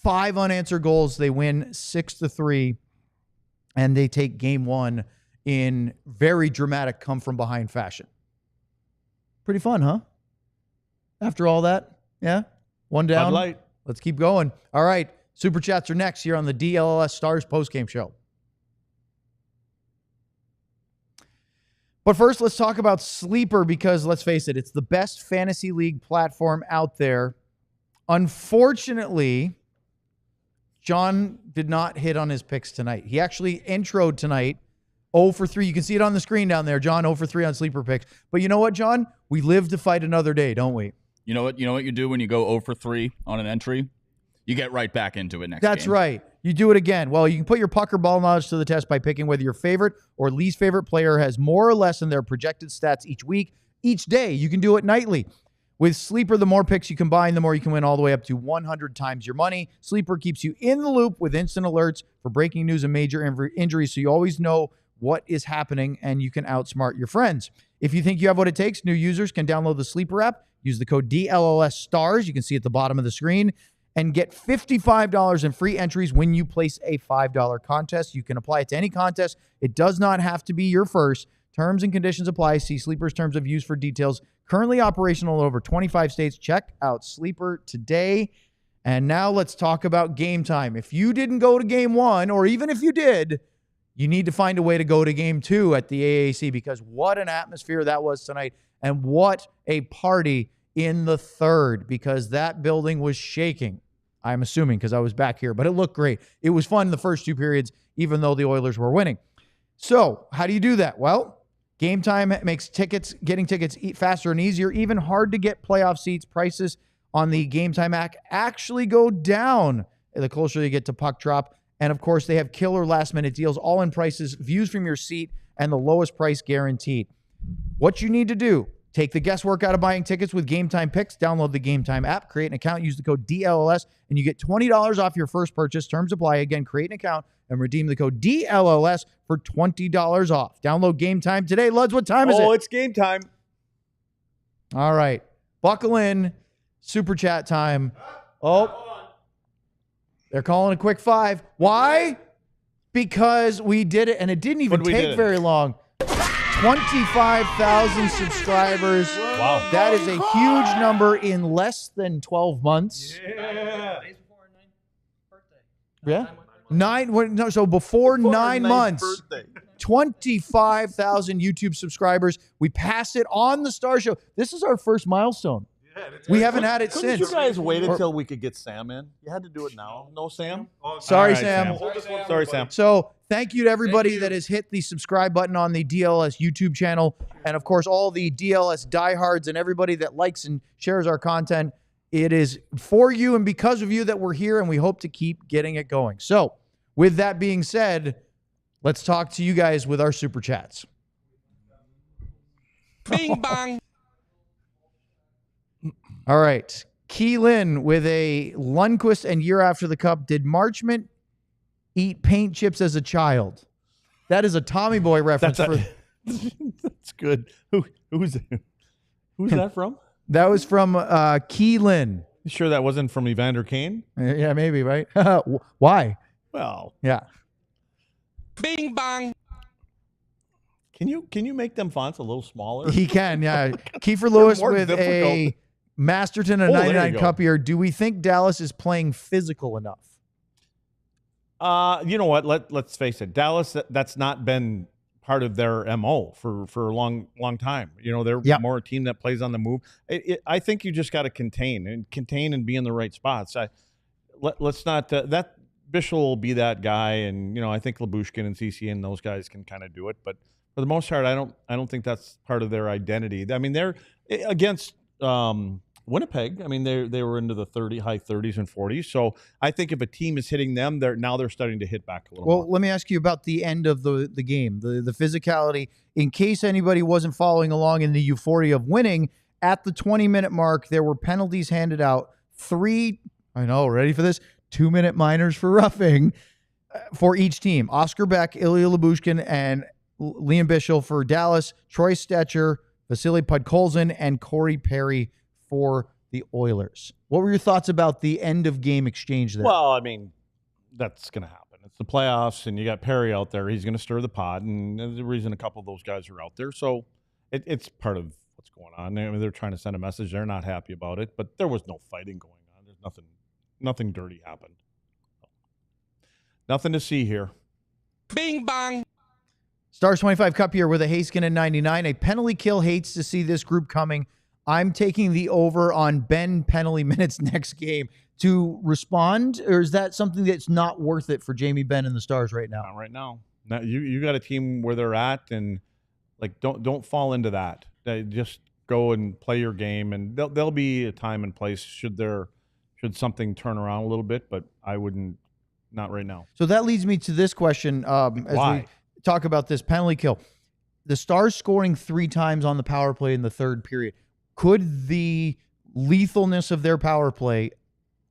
5 unanswered goals. They win 6-3, and they take game 1 in very dramatic come-from-behind fashion. Pretty fun, huh? After all that, yeah? One down. Bud Light. Let's keep going. All right, Super Chats are next here on the DLLS Stars Post Game Show. But first, let's talk about Sleeper because, let's face it, it's the best fantasy league platform out there. Unfortunately, John did not hit on his picks tonight. He actually introed tonight 0 for 3. You can see it on the screen down there, John, 0 for 3 on Sleeper picks. But you know what, John? We live to fight another day, don't we? You know what you do when you go 0 for 3 on an entry? You get right back into it next That's game. right. You do it again. Well, you can put your puck or ball knowledge to the test by picking whether your favorite or least favorite player has more or less in their projected stats each week, each day. You can do it nightly. With Sleeper, the more picks you combine, the more you can win all the way up to 100 times your money. Sleeper keeps you in the loop with instant alerts for breaking news and major injuries, so you always know what is happening and you can outsmart your friends. If you think you have what it takes, new users can download the Sleeper app, use the code DLLS Stars, you can see at the bottom of the screen, and get $55 in free entries when you place a $5 contest. You can apply it to any contest. It does not have to be your first. Terms and conditions apply. See Sleeper's terms of use for details. Currently operational in over 25 states. Check out Sleeper today. And now let's talk about game time. If you didn't go to game 1, or even if you did, you need to find a way to go to game 2 at the AAC, because what an atmosphere that was tonight, and what a party in the third, because that building was shaking. I'm assuming because I was back here, but it looked great. It was fun in the first 2 periods, even though the Oilers were winning. So how do you do that? Well, game time makes getting tickets faster and easier. Even hard to get playoff seats, prices on the Game Time app actually go down the closer you get to puck drop. And of course, they have killer last-minute deals, all in prices, views from your seat, and the lowest price guaranteed. What you need to do: take the guesswork out of buying tickets with Game Time picks. Download the Game Time app, create an account, use the code DLLS, and you get $20 off your first purchase. Terms apply. Again, create an account and redeem the code DLLS for $20 off. Download Game Time today. Luds, what time is it? Oh, it's game time. All right. Buckle in. Super chat time. Oh, they're calling a quick 5. Why? Because we did it, and it didn't even take very long. 25,000 subscribers. Wow. That is a huge number in less than 12 months. Yeah. So before 9 months, 25,000 YouTube subscribers. We passed it on the Star Show. This is our first milestone. We haven't had it Couldn't since. you guys wait until we could get Sam in? You had to do it now. No, Sam? Sorry, All right, Sam. Sorry, Sam. So thank you to everybody that has hit the subscribe button on the DLS YouTube channel. And of course, all the DLS diehards and everybody that likes and shares our content. It is for you and because of you that we're here, and we hope to keep getting it going. So with that being said, let's talk to you guys with our Super Chats. Bing bang. All right. Keelan with a Lundqvist and Year After the Cup. Did Marchment eat paint chips as a child? That is a Tommy Boy reference. That's good. Who's that from? That was from Keelan. You sure that wasn't from Evander Kane? Yeah, maybe, right? Why? Well, Yeah. Bing bang. can you make them fonts a little smaller? He can, yeah. Kiefer Lewis more with a difficult. Masterton, a Oh, there you 99 go. Cup here. Do we think Dallas is playing physical enough? You know what? Let's face it. Dallas, that's not been part of their MO for a long time. You know, they're more a team that plays on the move. I think you just got to contain and be in the right spots. Let's not that Bishel will be that guy, and you know I think Labushkin and CC and those guys can kind of do it. But for the most part, I don't think that's part of their identity. I mean, they're against Winnipeg. I mean, they were into the high 30s and 40s. So I think if a team is hitting them, they're starting to hit back a little more. Well, let me ask you about the end of the game, the physicality. In case anybody wasn't following along in the euphoria of winning, at the 20-minute mark, there were penalties handed out. 3, I know, ready for this? 2-minute minors for roughing for each team. Oscar Beck, Ilya Labushkin, and Liam Bishel for Dallas, Troy Stetcher, Vasily Podkolzin, and Corey Perry for the Oilers. What were your thoughts about the end of game exchange there? Well, I mean, that's going to happen. It's the playoffs, and you got Perry out there. He's going to stir the pot, and there's a reason a couple of those guys are out there. So it's part of what's going on. I mean, they're trying to send a message. They're not happy about it, but there was no fighting going on. There's nothing dirty happened. Nothing to see here. Bing bang. Stars 25 Cup here with a Haskin at 99. A penalty kill hates to see this group coming. I'm taking the over on Ben penalty minutes next game. To respond, or is that something that's not worth it for Jamie Benn and the Stars right now? Not right now. Now you got a team where they're at, and like don't fall into that. Just go and play your game, and there'll be a time and place should something turn around a little bit, but I wouldn't. Not right now. So that leads me to this question. As we talk about this penalty kill, the Stars scoring 3 times on the power play in the third period. Could the lethalness of their power play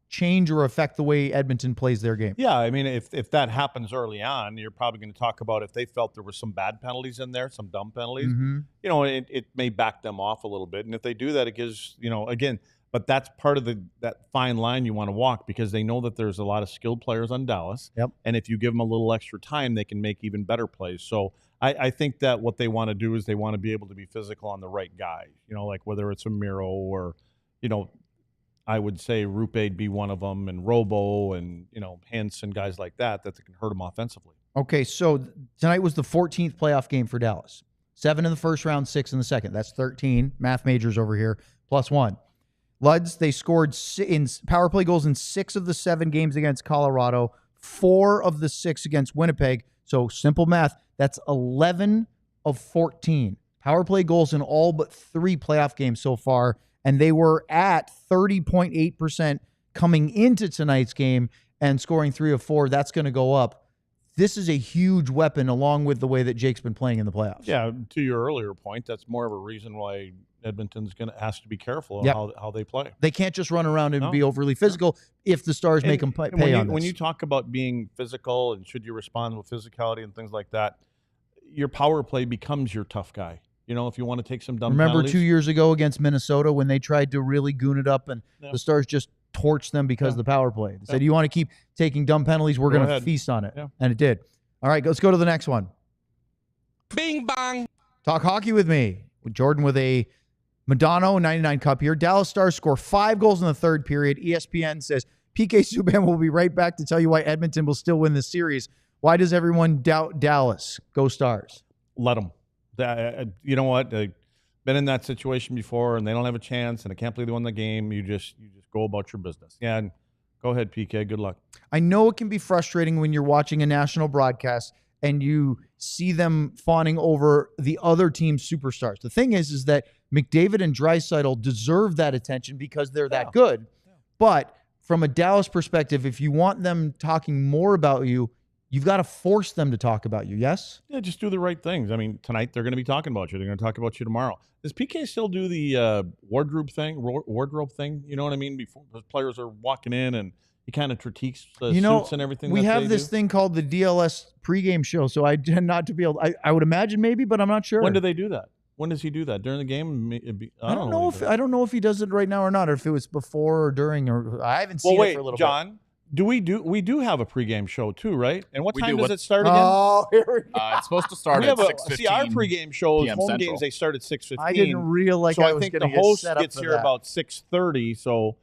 change or affect the way Edmonton plays their game? Yeah, I mean, if that happens early on, you're probably going to talk about if they felt there were some bad penalties in there, some dumb penalties. You know, it may back them off a little bit, and if they do that, it gives again. But that's part of that fine line you want to walk, because they know that there's a lot of skilled players on Dallas. Yep. And if you give them a little extra time, they can make even better plays. So I think that what they want to do is they want to be able to be physical on the right guy. Like whether it's a Miro or, I would say Rupe'd be one of them, and Robo and, Hansen, guys like that can hurt them offensively. Okay, so tonight was the 14th playoff game for Dallas. 7 in the first round, 6 in the second. That's 13. Math majors over here, +1. Luds, they scored in power play goals in 6 of the 7 games against Colorado, 4 of the 6 against Winnipeg. So simple math, that's 11 of 14. Power play goals in all but 3 playoff games so far, and they were at 30.8% coming into tonight's game and scoring 3 of 4. That's going to go up. This is a huge weapon, along with the way that Jake's been playing in the playoffs. Yeah, to your earlier point, that's more of a reason why Edmonton's has to be careful of how they play. They can't just run around and be overly physical if the Stars make them pay on this. When you talk about being physical and should you respond with physicality and things like that, your power play becomes your tough guy. If you want to take some dumb penalties. 2 years ago against Minnesota when they tried to really goon it up and the Stars just torched them because of the power play. They said, you want to keep taking dumb penalties, we're going to feast on it. Yeah. And it did. All right, let's go to the next one. Bing bang. Talk hockey with me. Jordan with a Madonna 99 Cup here. Dallas Stars score 5 goals in the third period. ESPN says, PK Subban will be right back to tell you why Edmonton will still win this series. Why does everyone doubt Dallas? Go Stars. Let them. You know what? They've been in that situation before, and they don't have a chance, and I can't believe they won the game. You just go about your business. Yeah, and go ahead, PK. Good luck. I know it can be frustrating when you're watching a national broadcast and you see them fawning over the other team's superstars. The thing is that McDavid and Draisaitl deserve that attention because they're that good. Yeah. But from a Dallas perspective, if you want them talking more about you, you've got to force them to talk about you, yes? Yeah, just do the right things. I mean, tonight they're going to be talking about you. They're going to talk about you tomorrow. Does PK still do the wardrobe thing? You know what I mean? Before the players are walking in and he kind of critiques the suits and everything. We have this thing called the DLS pregame show, so I tend not to be able. I would imagine maybe, but I'm not sure. When do they do that? When does he do that? During the game? I don't know if he does it right now or not, or if it was before or during, or I haven't seen it for a little bit. John. We do have a pregame show too, right? And what time does it start again? Oh, here we go. It's supposed to start at 6:15. See, our pregame shows, home Central. games, they start at 6:15. I didn't realize so I I was think going to the host set up gets for here that. about 6:30. So,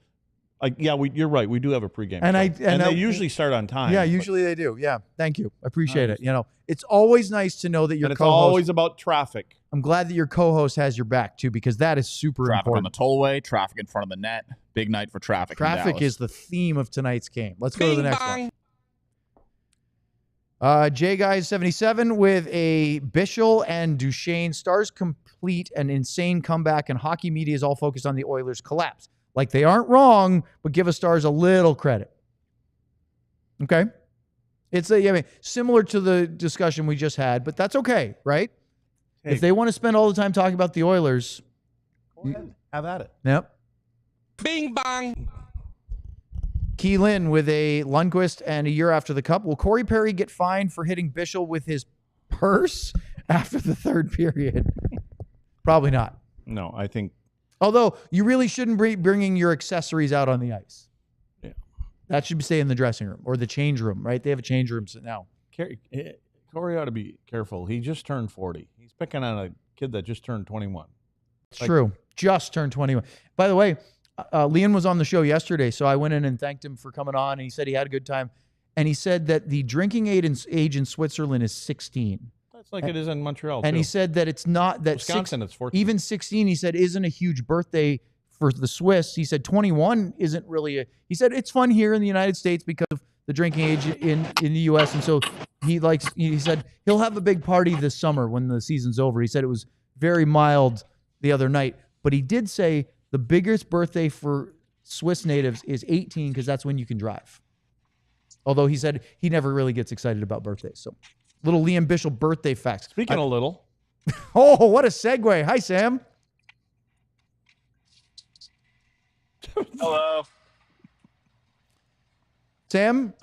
you're right. We do have a pregame show. And they usually start on time. Yeah, usually they do. Yeah, thank you. I appreciate it. It's always nice to know that your and it's co-host. Always about traffic. I'm glad that your co-host has your back too, because that is super traffic important. Traffic on the tollway, traffic in front of the net. Big night for traffic. Traffic is the theme of tonight's game. Let's go to the next one. J Guys 77 with a Bichel and Duchesne. Stars complete an insane comeback, and hockey media is all focused on the Oilers' collapse. Like, they aren't wrong, but give us Stars a little credit. Okay? It's similar to the discussion we just had, but that's okay, right? Hey. If they want to spend all the time talking about the Oilers, go ahead. Have at it. Yep. Bing bang. Key Lynn with a Lundqvist and a year after the Cup. Will Corey Perry get fined for hitting Bichel with his purse after the third period? Probably not. No, I think. Although you really shouldn't be bringing your accessories out on the ice. Yeah. That should stay in the dressing room or the change room, right? They have a change room now. Corey ought to be careful. He just turned 40. He's picking on a kid that just turned 21. It's true. Just turned 21. By the way, Liam was on the show yesterday, so I went in and thanked him for coming on, and he said he had a good time. And he said that the drinking age in Switzerland is 16. That's like it is in Montreal, and too. he said that it's not that Wisconsin, it's 14. Even 16, he said, isn't a huge birthday for the Swiss. He said 21 isn't really he said it's fun here in the United States because of the drinking age in the U.S. And so he said he'll have a big party this summer when the season's over. He said it was very mild the other night. But he did say the biggest birthday for Swiss natives is 18 because that's when you can drive. Although he said he never really gets excited about birthdays. So little Liam Bishop birthday facts. Speaking a little. Oh, what a segue. Hi, Sam. Hello. Sam,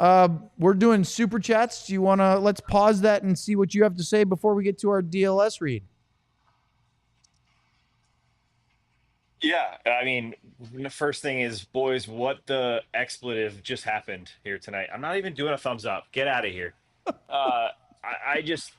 we're doing super chats. Do you want to, let's pause that and see what you have to say before we get to our DLS read. Yeah, I mean, the first thing is, boys, what the expletive just happened here tonight? I'm not even doing a thumbs up. Get out of here. I just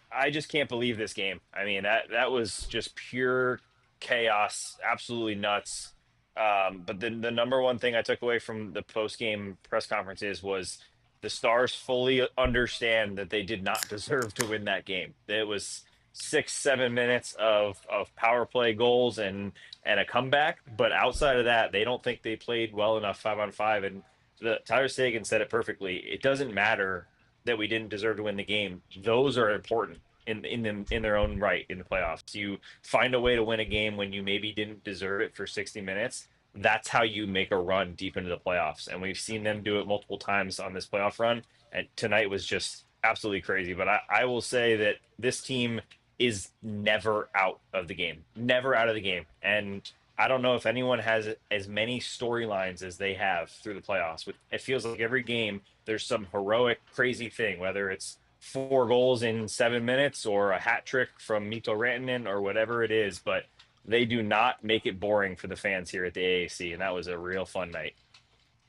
can't believe this game. I mean, that was just pure chaos, absolutely nuts. But the number one thing I took away from the post-game press conferences was the Stars fully understand that they did not deserve to win that game. It was 6-7 minutes of power play goals and a comeback, but outside of that, they don't think they played well enough 5-on-5. And Tyler Seguin said it perfectly. It doesn't matter that we didn't deserve to win the game. Those are important in their own right in the playoffs. You find a way to win a game when you maybe didn't deserve it for 60 minutes. That's how you make a run deep into the playoffs. And we've seen them do it multiple times on this playoff run. And tonight was just absolutely crazy. But I will say that this team is never out of the game. Never out of the game. And I don't know if anyone has as many storylines as they have through the playoffs. It feels like every game there's some heroic, crazy thing, whether it's 4 goals in 7 minutes or a hat trick from Mikko Rantanen or whatever it is. But they do not make it boring for the fans here at the AAC, and that was a real fun night.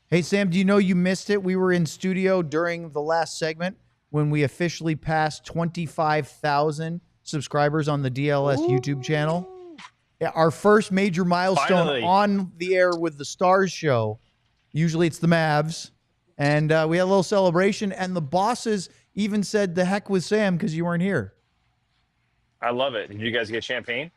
Hey, Sam, do you know you missed it? We were in studio during the last segment when we officially passed 25,000 subscribers on the DLS YouTube channel. Yeah, our first major milestone Finally. On the air with the Stars show. Usually it's the Mavs. And we had a little celebration, and the bosses even said the heck with Sam because you weren't here. I love it. Did you guys get champagne?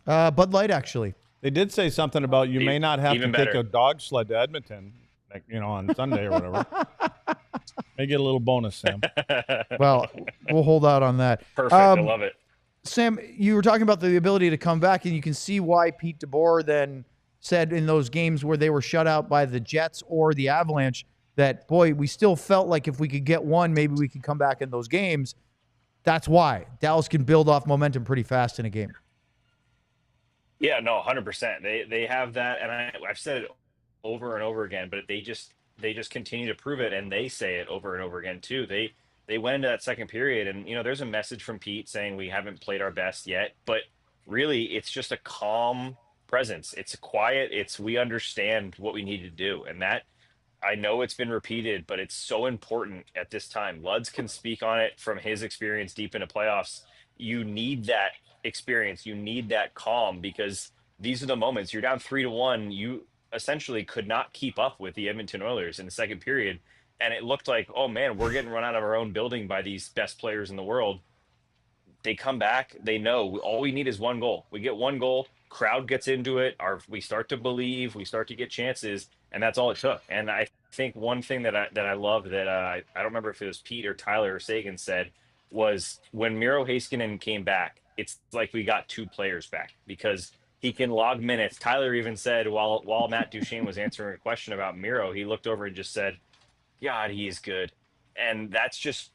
Bud Light, actually. They did say something about you may not have to Even take better. a dog sled to Edmonton, like, on Sunday or whatever. May get a little bonus, Sam. Well, we'll hold out on that. Perfect. I love it. Sam, you were talking about the ability to come back, and you can see why Pete DeBoer then said in those games where they were shut out by the Jets or the Avalanche that, boy, we still felt like if we could get one, maybe we could come back in those games. That's why. Dallas can build off momentum pretty fast in a game. Yeah, no, 100%. They have that, and I've said it over and over again, but they just continue to prove it, and they say it over and over again too. They went into that second period, and there's a message from Pete saying we haven't played our best yet, but really it's just a calm presence. It's quiet. It's we understand what we need to do, and that I know it's been repeated, but it's so important at this time. Luds can speak on it from his experience deep into playoffs. You need that experience. You need that calm because these are the moments you're down 3-1. You essentially could not keep up with the Edmonton Oilers in the second period. And it looked like, oh man, we're getting run out of our own building by these best players in the world. They come back. They know all we need is one goal. We get one goal. Crowd gets into it. We start to believe. We start to get chances, and that's all it took. And I think one thing that I love that I don't remember if it was Pete or Tyler or Seguin said was when Miro Heiskanen came back, it's like we got 2 players back because he can log minutes. Tyler even said while Matt Duchene was answering a question about Miro, he looked over and just said, God, he is good. And that's just,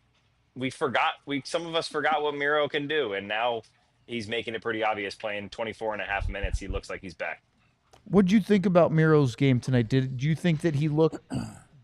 some of us forgot what Miro can do. And now he's making it pretty obvious playing 24.5 minutes. He looks like he's back. What did you think about Miro's game tonight? Did you think that he looked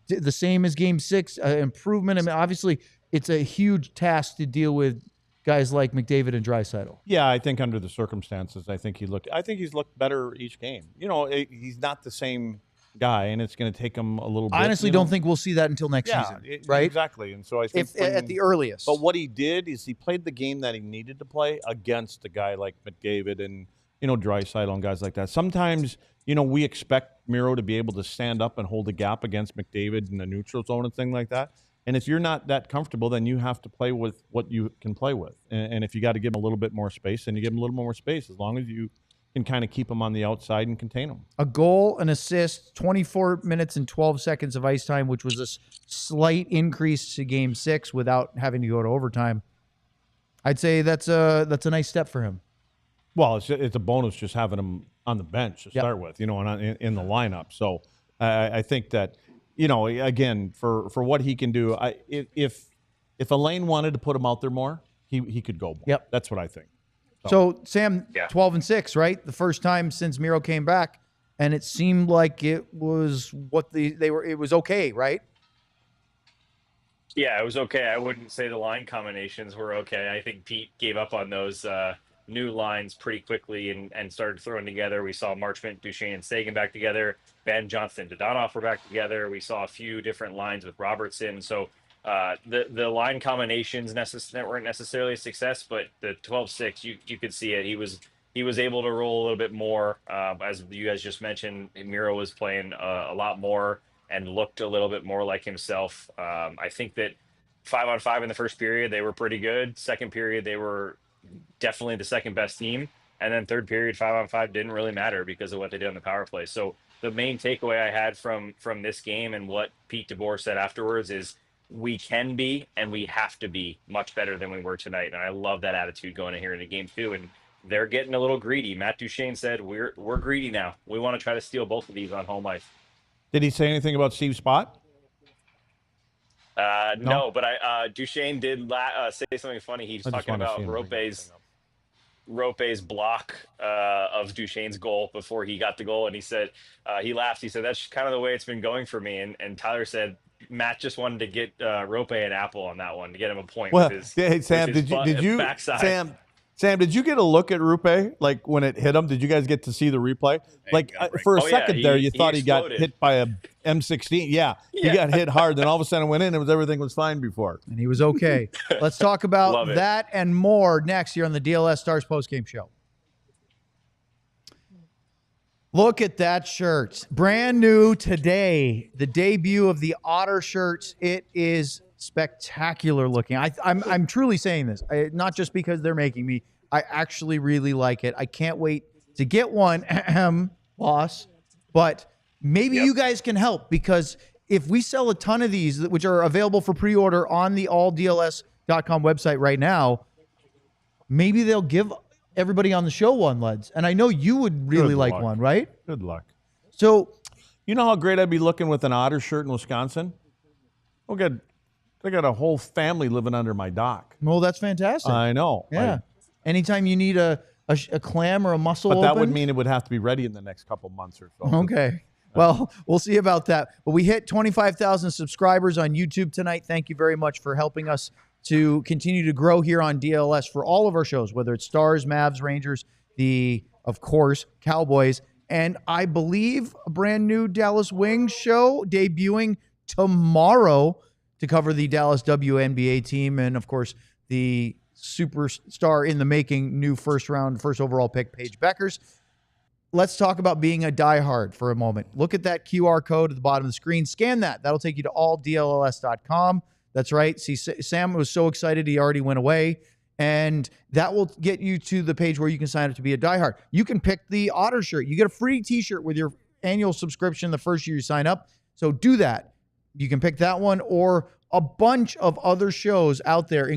the same as Game 6? Improvement? I mean, obviously, it's a huge task to deal with guys like McDavid and Draisaitl. Yeah, I think under the circumstances, I think he's looked better each game. He's not the same guy, and it's going to take him a little bit. I honestly don't think we'll see that until next season, right? Exactly. And so I think at the earliest. But what he did is he played the game that he needed to play against a guy like McDavid and, Draisaitl and guys like that. Sometimes, we expect Miro to be able to stand up and hold a gap against McDavid in the neutral zone and thing like that. And if you're not that comfortable, then you have to play with what you can play with. And if you got to give him a little bit more space, then you give him a little more space, as long as you can kind of keep him on the outside and contain him. A goal, an assist, 24 minutes and 12 seconds of ice time, which was a slight increase to Game 6 without having to go to overtime. I'd say that's a nice step for him. Well, it's a bonus just having him on the bench to start with, and in the lineup. So I think that, again, for what he can do, if Elaine wanted to put him out there more, he could go more. Yep. That's what I think. So Sam, 12-6, right? The first time since Miro came back, and it seemed like it was what it was okay, right? Yeah, it was okay. I wouldn't say the line combinations were okay. I think Pete gave up on those new lines pretty quickly and started throwing together. We saw Marchment, Duchesne, and Seguin back together. Ben, Johnston, Dodonov were back together. We saw a few different lines with Robertson. So the line combinations weren't necessarily a success, but the 12-6, you could see it. He was able to roll a little bit more. As you guys just mentioned, Miro was playing a lot more and looked a little bit more like himself. I think that 5-on-5 in the first period, they were pretty good. Second period, they were definitely the second best team. And then third period, 5-on-5 didn't really matter because of what they did on the power play. So the main takeaway I had from this game and what Pete DeBoer said afterwards is, we can be and we have to be much better than we were tonight. And I love that attitude going in here into Game 2. And they're getting a little greedy. Matt Duchesne said, we're greedy now. We want to try to steal both of these on home ice. Did he say anything about Steve Spott? No, but Duchesne did say something funny. He's talking about Rope's block of Duchesne's goal before he got the goal. And he said, he laughed. He said, that's kind of the way it's been going for me. And Tyler said, Matt just wanted to get Rope an apple on that one to get him a point. Well, with his, hey, Sam, with his did you backside. Sam, did you get a look at Rupe, like when it hit him? Did you guys get to see the replay? Like for a second there, you thought he got hit by a M16. Yeah, he got hit hard. Then all of a sudden it went in, and everything was fine before. And he was okay. Let's talk about that and more next here on the DLS Stars Post Game Show. Look at that shirt. Brand new today. The debut of the Otter shirts. It is spectacular looking. I'm truly saying this, not just because they're making me. I actually really like it. I can't wait to get one, boss. But maybe you guys can help, because if we sell a ton of these, which are available for pre-order on the alldls.com website right now, maybe they'll give everybody on the show one, Leds. And I know you would really like one, right? Good luck. So, you know how great I'd be looking with an Otter shirt in Wisconsin? Oh, good. I got a whole family living under my dock. Well, that's fantastic. I know. Yeah. Anytime you need a clam or a mussel But that opened, would mean it would have to be ready in the next couple months or so. Okay. Well, we'll see about that. But we hit 25,000 subscribers on YouTube tonight. Thank you very much for helping us to continue to grow here on DLS for all of our shows, whether it's Stars, Mavs, Rangers, of course, Cowboys, and I believe a brand new Dallas Wings show debuting tomorrow to cover the Dallas WNBA team, and of course the superstar in the making, new first overall pick, Paige Beckers. Let's talk about being a diehard for a moment. Look at that QR code at the bottom of the screen. Scan that. That'll take you to alldlls.com. That's right. See, Sam was so excited he already went away, and that will get you to the page where you can sign up to be a diehard. You can pick the Otter shirt. You get a free t-shirt with your annual subscription the first year you sign up. So do that. You can pick that one or a bunch of other shows out there,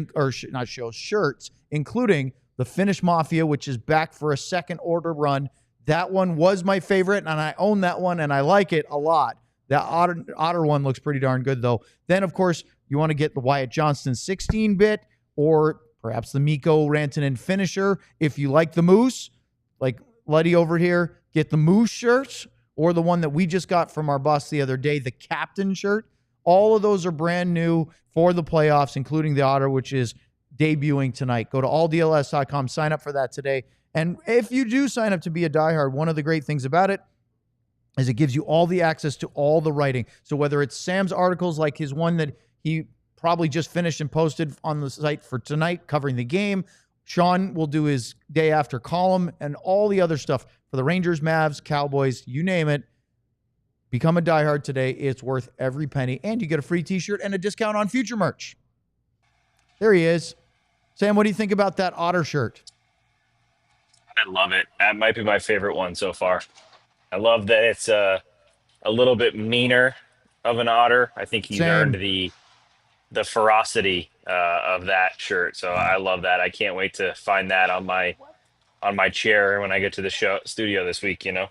shirts, including the Finnish Mafia, which is back for a second order run. That one was my favorite, and I own that one, and I like it a lot. That Otter one looks pretty darn good, though. Then, of course, you want to get the Wyatt Johnston 16-bit or perhaps the Mikko Rantanen finisher. If you like the Moose, like Luddy over here, get the Moose shirts or the one that we just got from our boss the other day, the Captain shirt. All of those are brand new for the playoffs, including the Otter, which is debuting tonight. Go to alldls.com, sign up for that today. And if you do sign up to be a diehard, one of the great things about it as it gives you all the access to all the writing. So whether it's Sam's articles like his one that he probably just finished and posted on the site for tonight covering the game, Sean will do his day after column and all the other stuff for the Rangers, Mavs, Cowboys, you name it. Become a diehard today. It's worth every penny. And you get a free t-shirt and a discount on future merch. There he is. Sam, what do you think about that Otter shirt? I love it. That might be my favorite one so far. I love that it's a little bit meaner of an otter. I think he's earned the ferocity of that shirt. So I love that. I can't wait to find that on my chair when I get to the studio this week, you know.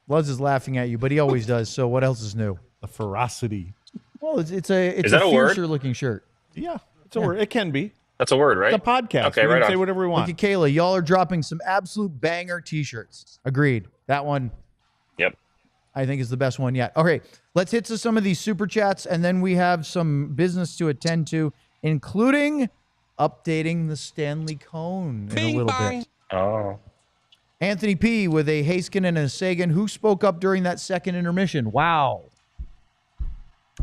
Luz is laughing at you, but he always does. So what else is new? The ferocity. Well, it's a word? fiercer looking shirt. Yeah, it's a word. It can be. That's a word, right? It's a podcast. Okay, We right can on. say whatever we want. Look at Kayla. Y'all are dropping some absolute banger t-shirts. Agreed. That one, Yep. I think, is the best one yet. Okay, let's hit to some of these super chats, and then we have some business to attend to, including updating the Stanley Cone in a Bing little bong. bit. Oh. Anthony P. with a Haskin and a Seguin. Who spoke up during that second intermission? Wow.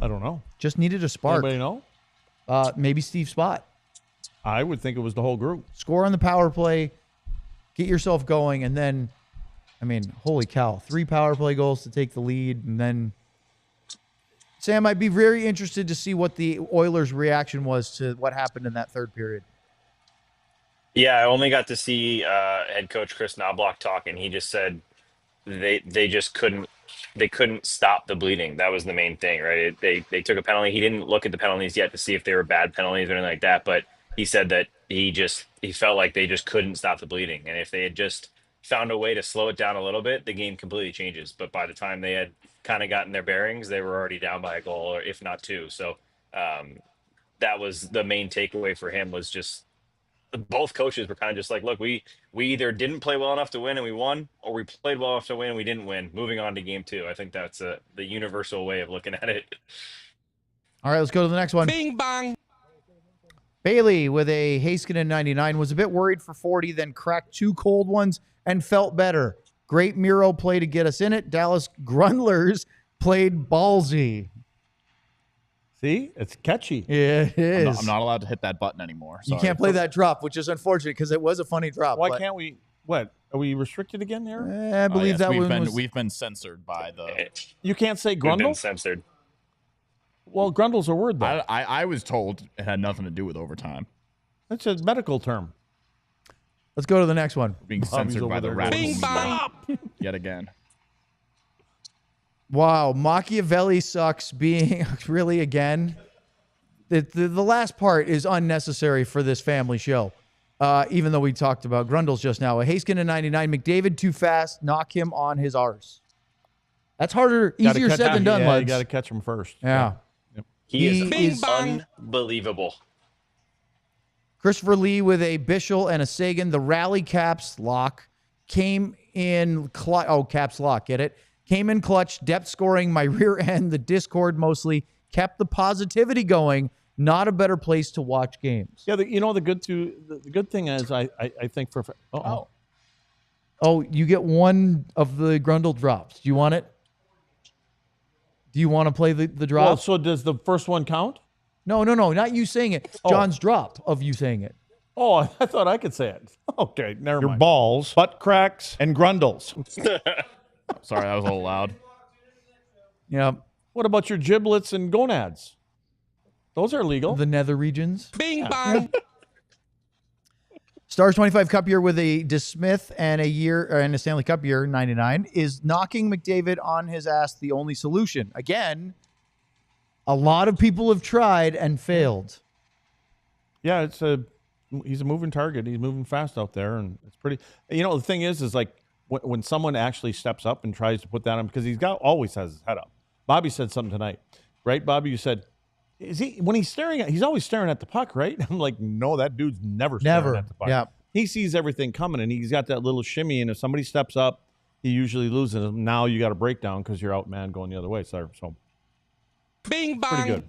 I don't know. Just needed a spark. Anybody know? Maybe Steve Spott. I would think it was the whole group. Score on the power play, get yourself going, and then, I mean, holy cow, 3 power play goals to take the lead, and then Sam, I'd be very interested to see what the Oilers' reaction was to what happened in that third period. Yeah, I only got to see head coach Chris Knobloch talk, and he just said they just couldn't stop the bleeding. That was the main thing, right? They took a penalty. He didn't look at the penalties yet to see if they were bad penalties or anything like that, but he said that he felt like they just couldn't stop the bleeding, and if they had just found a way to slow it down a little bit, the game completely changes. But by the time they had kind of gotten their bearings, they were already down by a goal, or if not 2. So that was the main takeaway for him, was just both coaches were kind of just like, look, we either didn't play well enough to win and we won, or we played well enough to win and we didn't win. Moving on to game 2. I think that's the universal way of looking at it. All right, let's go to the next one. Bing bong. Bailey with a Haskin 99 was a bit worried for 40, then cracked 2 cold ones and felt better. Great Miro play to get us in it. Dallas Grundlers played ballsy. See? It's catchy. Yeah, it is. I'm not allowed to hit that button anymore. You Sorry. can't play that drop, which is unfortunate because it was a funny drop. Why but, can't we? What? Are we restricted again here? I believe Yes, that we've one been was... we've been censored by the. You can't say We've been Grundle? censored. Well, Grundle's a word, though. I was told it had nothing to do with overtime. That's a medical term. Let's go to the next one. We're being Bobby's censored over by the there radical Bing media bong. yet again. Wow, Machiavelli sucks being really again. The last part is unnecessary for this family show. Even though we talked about Grundles just now. A Haskin in 99, McDavid too fast, knock him on his arse. That's harder, easier said than done, Yeah, Luds. you got to catch him first. Yeah. He He is is- Bing bong. unbelievable. Christopher Lee with a Bischel and a Seguin. The rally caps lock came in caps lock, get it? Came in clutch, depth scoring, my rear end, the Discord mostly kept the positivity going. Not a better place to watch games. Yeah, the good thing is I think for Oh, you get one of the Grundle drops. Do you want it? Do you want to play the drop? Well, so does the first one count? No, not you saying it. John's drop of you saying it. Oh, I thought I could say it. Okay, never mind. Your balls, butt cracks, and Grundles. Sorry, that was a little loud. Yeah. What about your giblets and gonads? Those are legal. The nether regions. Bing bong. Stars 25 Cup year with a DeSmith and a Stanley Cup year 99. Is knocking McDavid on his ass the only solution? Again, a lot of people have tried and failed. Yeah, he's a moving target. He's moving fast out there, and it's pretty. The thing is like when someone actually steps up and tries to put that on, because always has his head up. Bobby said something tonight, right? Bobby, you said, when he's he's always staring at the puck, right? I'm like, no, that dude's never staring at the puck. Yeah. He sees everything coming, and he's got that little shimmy, and if somebody steps up, he usually loses him. Now you got a breakdown because you're out man going the other way. So Bing bong. pretty good.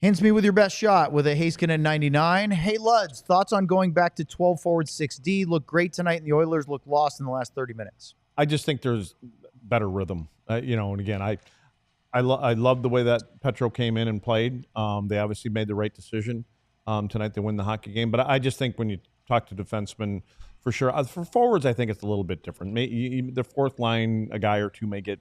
Hints me with your best shot with a Heiskanen 99. Hey, Luds, thoughts on going back to 12 forward 6D? Look great tonight, and the Oilers look lost in the last 30 minutes. I just think there's better rhythm. And again, I love the way that Petro came in and played. They obviously made the right decision tonight to win the hockey game. But I just think when you talk to defensemen, for sure, for forwards, I think it's a little bit different. The fourth line, a guy or two may get,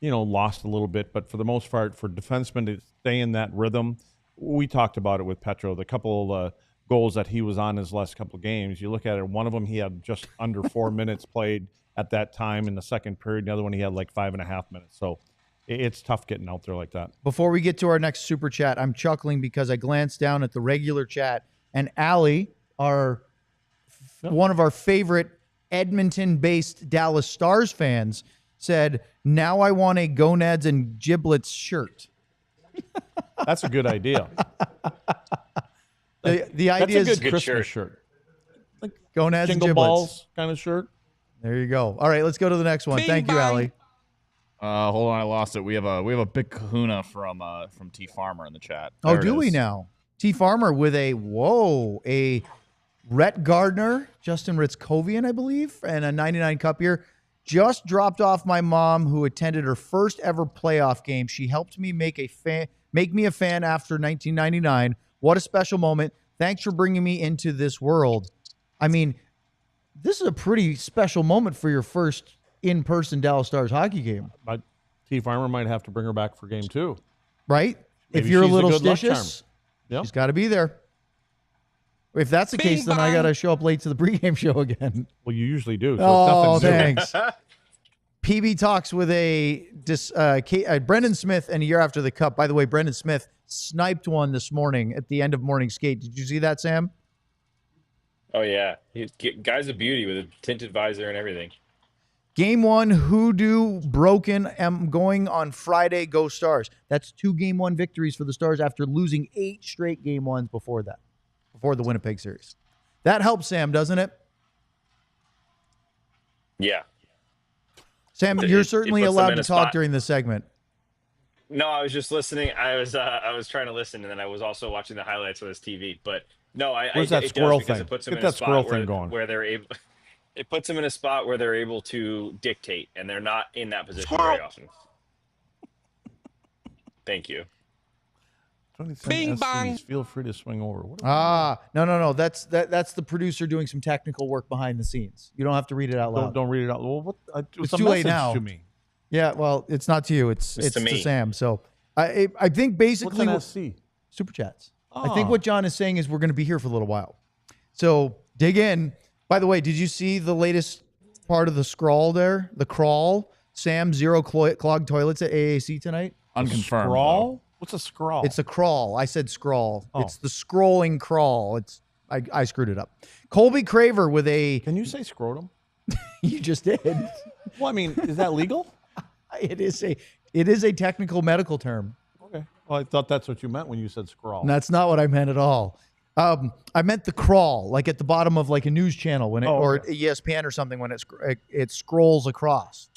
lost a little bit. But for the most part, for defensemen to stay in that rhythm, we talked about it with Petro. The couple of goals that he was on his last couple of games, you look at it, one of them he had just under 4 minutes played at that time in the second period. The other one he had like 5.5 minutes. So it's tough getting out there like that. Before we get to our next super chat, I'm chuckling because I glanced down at the regular chat, and Allie, one of our favorite Edmonton-based Dallas Stars fans, said, "Now I want a gonads and giblets shirt." That's a good idea. The idea is a is good Christmas shirt. Like gonads and jingle giblets. balls kind of shirt. There you go. All right, let's go to the next one. Bing Thank you, bang. Allie. Hold on, I lost it. We have a big kahuna from T Farmer in the chat. Oh, There it do we is. now? T Farmer with a Rhett Gardner, Justin Ritzkovian, I believe, and a 99 cup here. Just dropped off my mom, who attended her first ever playoff game. She helped me make me a fan after 1999. What a special moment. Thanks for bringing me into this world. I mean, this is a pretty special moment for your first in-person Dallas Stars hockey game. But T Farmer might have to bring her back for game 2. Right? Maybe if you're a she's the little good luck stitious, Yep. she's got to be there. If that's the Bing case, then I bong. got to show up late to the pregame show again. Well, you usually do. So Oh, it's nothing new. thanks. PB talks with Brendan Smith and a year after the cup. By the way, Brendan Smith sniped one this morning at the end of morning skate. Did you see that, Sam? Oh yeah, guy's a beauty with a tinted visor and everything. Game 1, hoodoo broken. Am going on Friday. Go Stars. That's 2 game 1 victories for the Stars after losing 8 straight game 1s before that, before the Winnipeg series. That helps, Sam, doesn't it? Yeah. Sam, It- you're it certainly puts them allowed in to a talk spot. during this segment. No, I was just listening. I was trying to listen, and then I was also watching the highlights on this TV. But no, Where's that it squirrel does because thing? it puts them Get in a that squirrel spot thing going. where they're able. It puts them in a spot where they're able to dictate, and they're not in that position very often. Thank you. 27 Bing SCs. bong. Feel free to swing over. What are No. That's the producer doing some technical work behind the scenes. You don't have to read it out loud. don't read it out. Well, It's too late now. To me. Yeah, well, it's not to you. It's to to me. Sam. So I think What's basically an SC? super chats. I think Ah. what John is saying is we're going to be here for a little while. So dig in. By the way, did you see the latest part of the scrawl there? The crawl. Sam, 0 clogged toilets at AAC tonight. Unconfirmed. Scrawl? What's a scrawl? It's a crawl. I said scrawl. Oh. It's the scrolling crawl. I screwed it up. Colby Craver with a. Can you say scrotum? You just did. Well, I mean, is that legal? It is a technical medical term. Okay. Well, I thought that's what you meant when you said scrawl. And that's not what I meant at all. I meant the crawl, like at the bottom of like a news channel when it, or okay. ESPN or something when it scrolls across.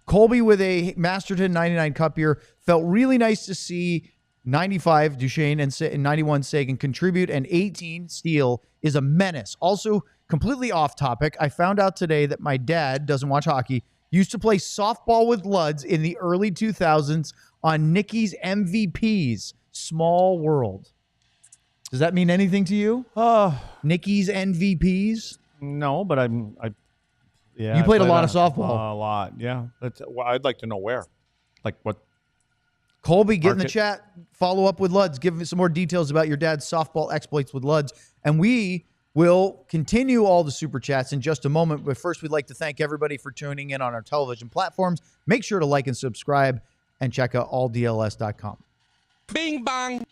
Colby with a Masterton 99 cup here. Felt really nice to see 95 Duchesne and 91 Seguin contribute, and 18 Steele is a menace. Also, completely off topic, I found out today that my dad doesn't watch hockey. Used to play softball with Luds in the early 2000s on Nicky's MVPs. Small world. Does that mean anything to you? Nicky's MVPs? No, but yeah. You I played a lot of on it. softball. A lot, yeah. Well, I'd like to know where. Like what? Colby, get in the Market. chat. Follow up with Luds. Give me some more details about your dad's softball exploits with Luds. And we will continue all the super chats in just a moment. But first, we'd like to thank everybody for tuning in on our television platforms. Make sure to like and subscribe and check out alldls.com. Bing bong.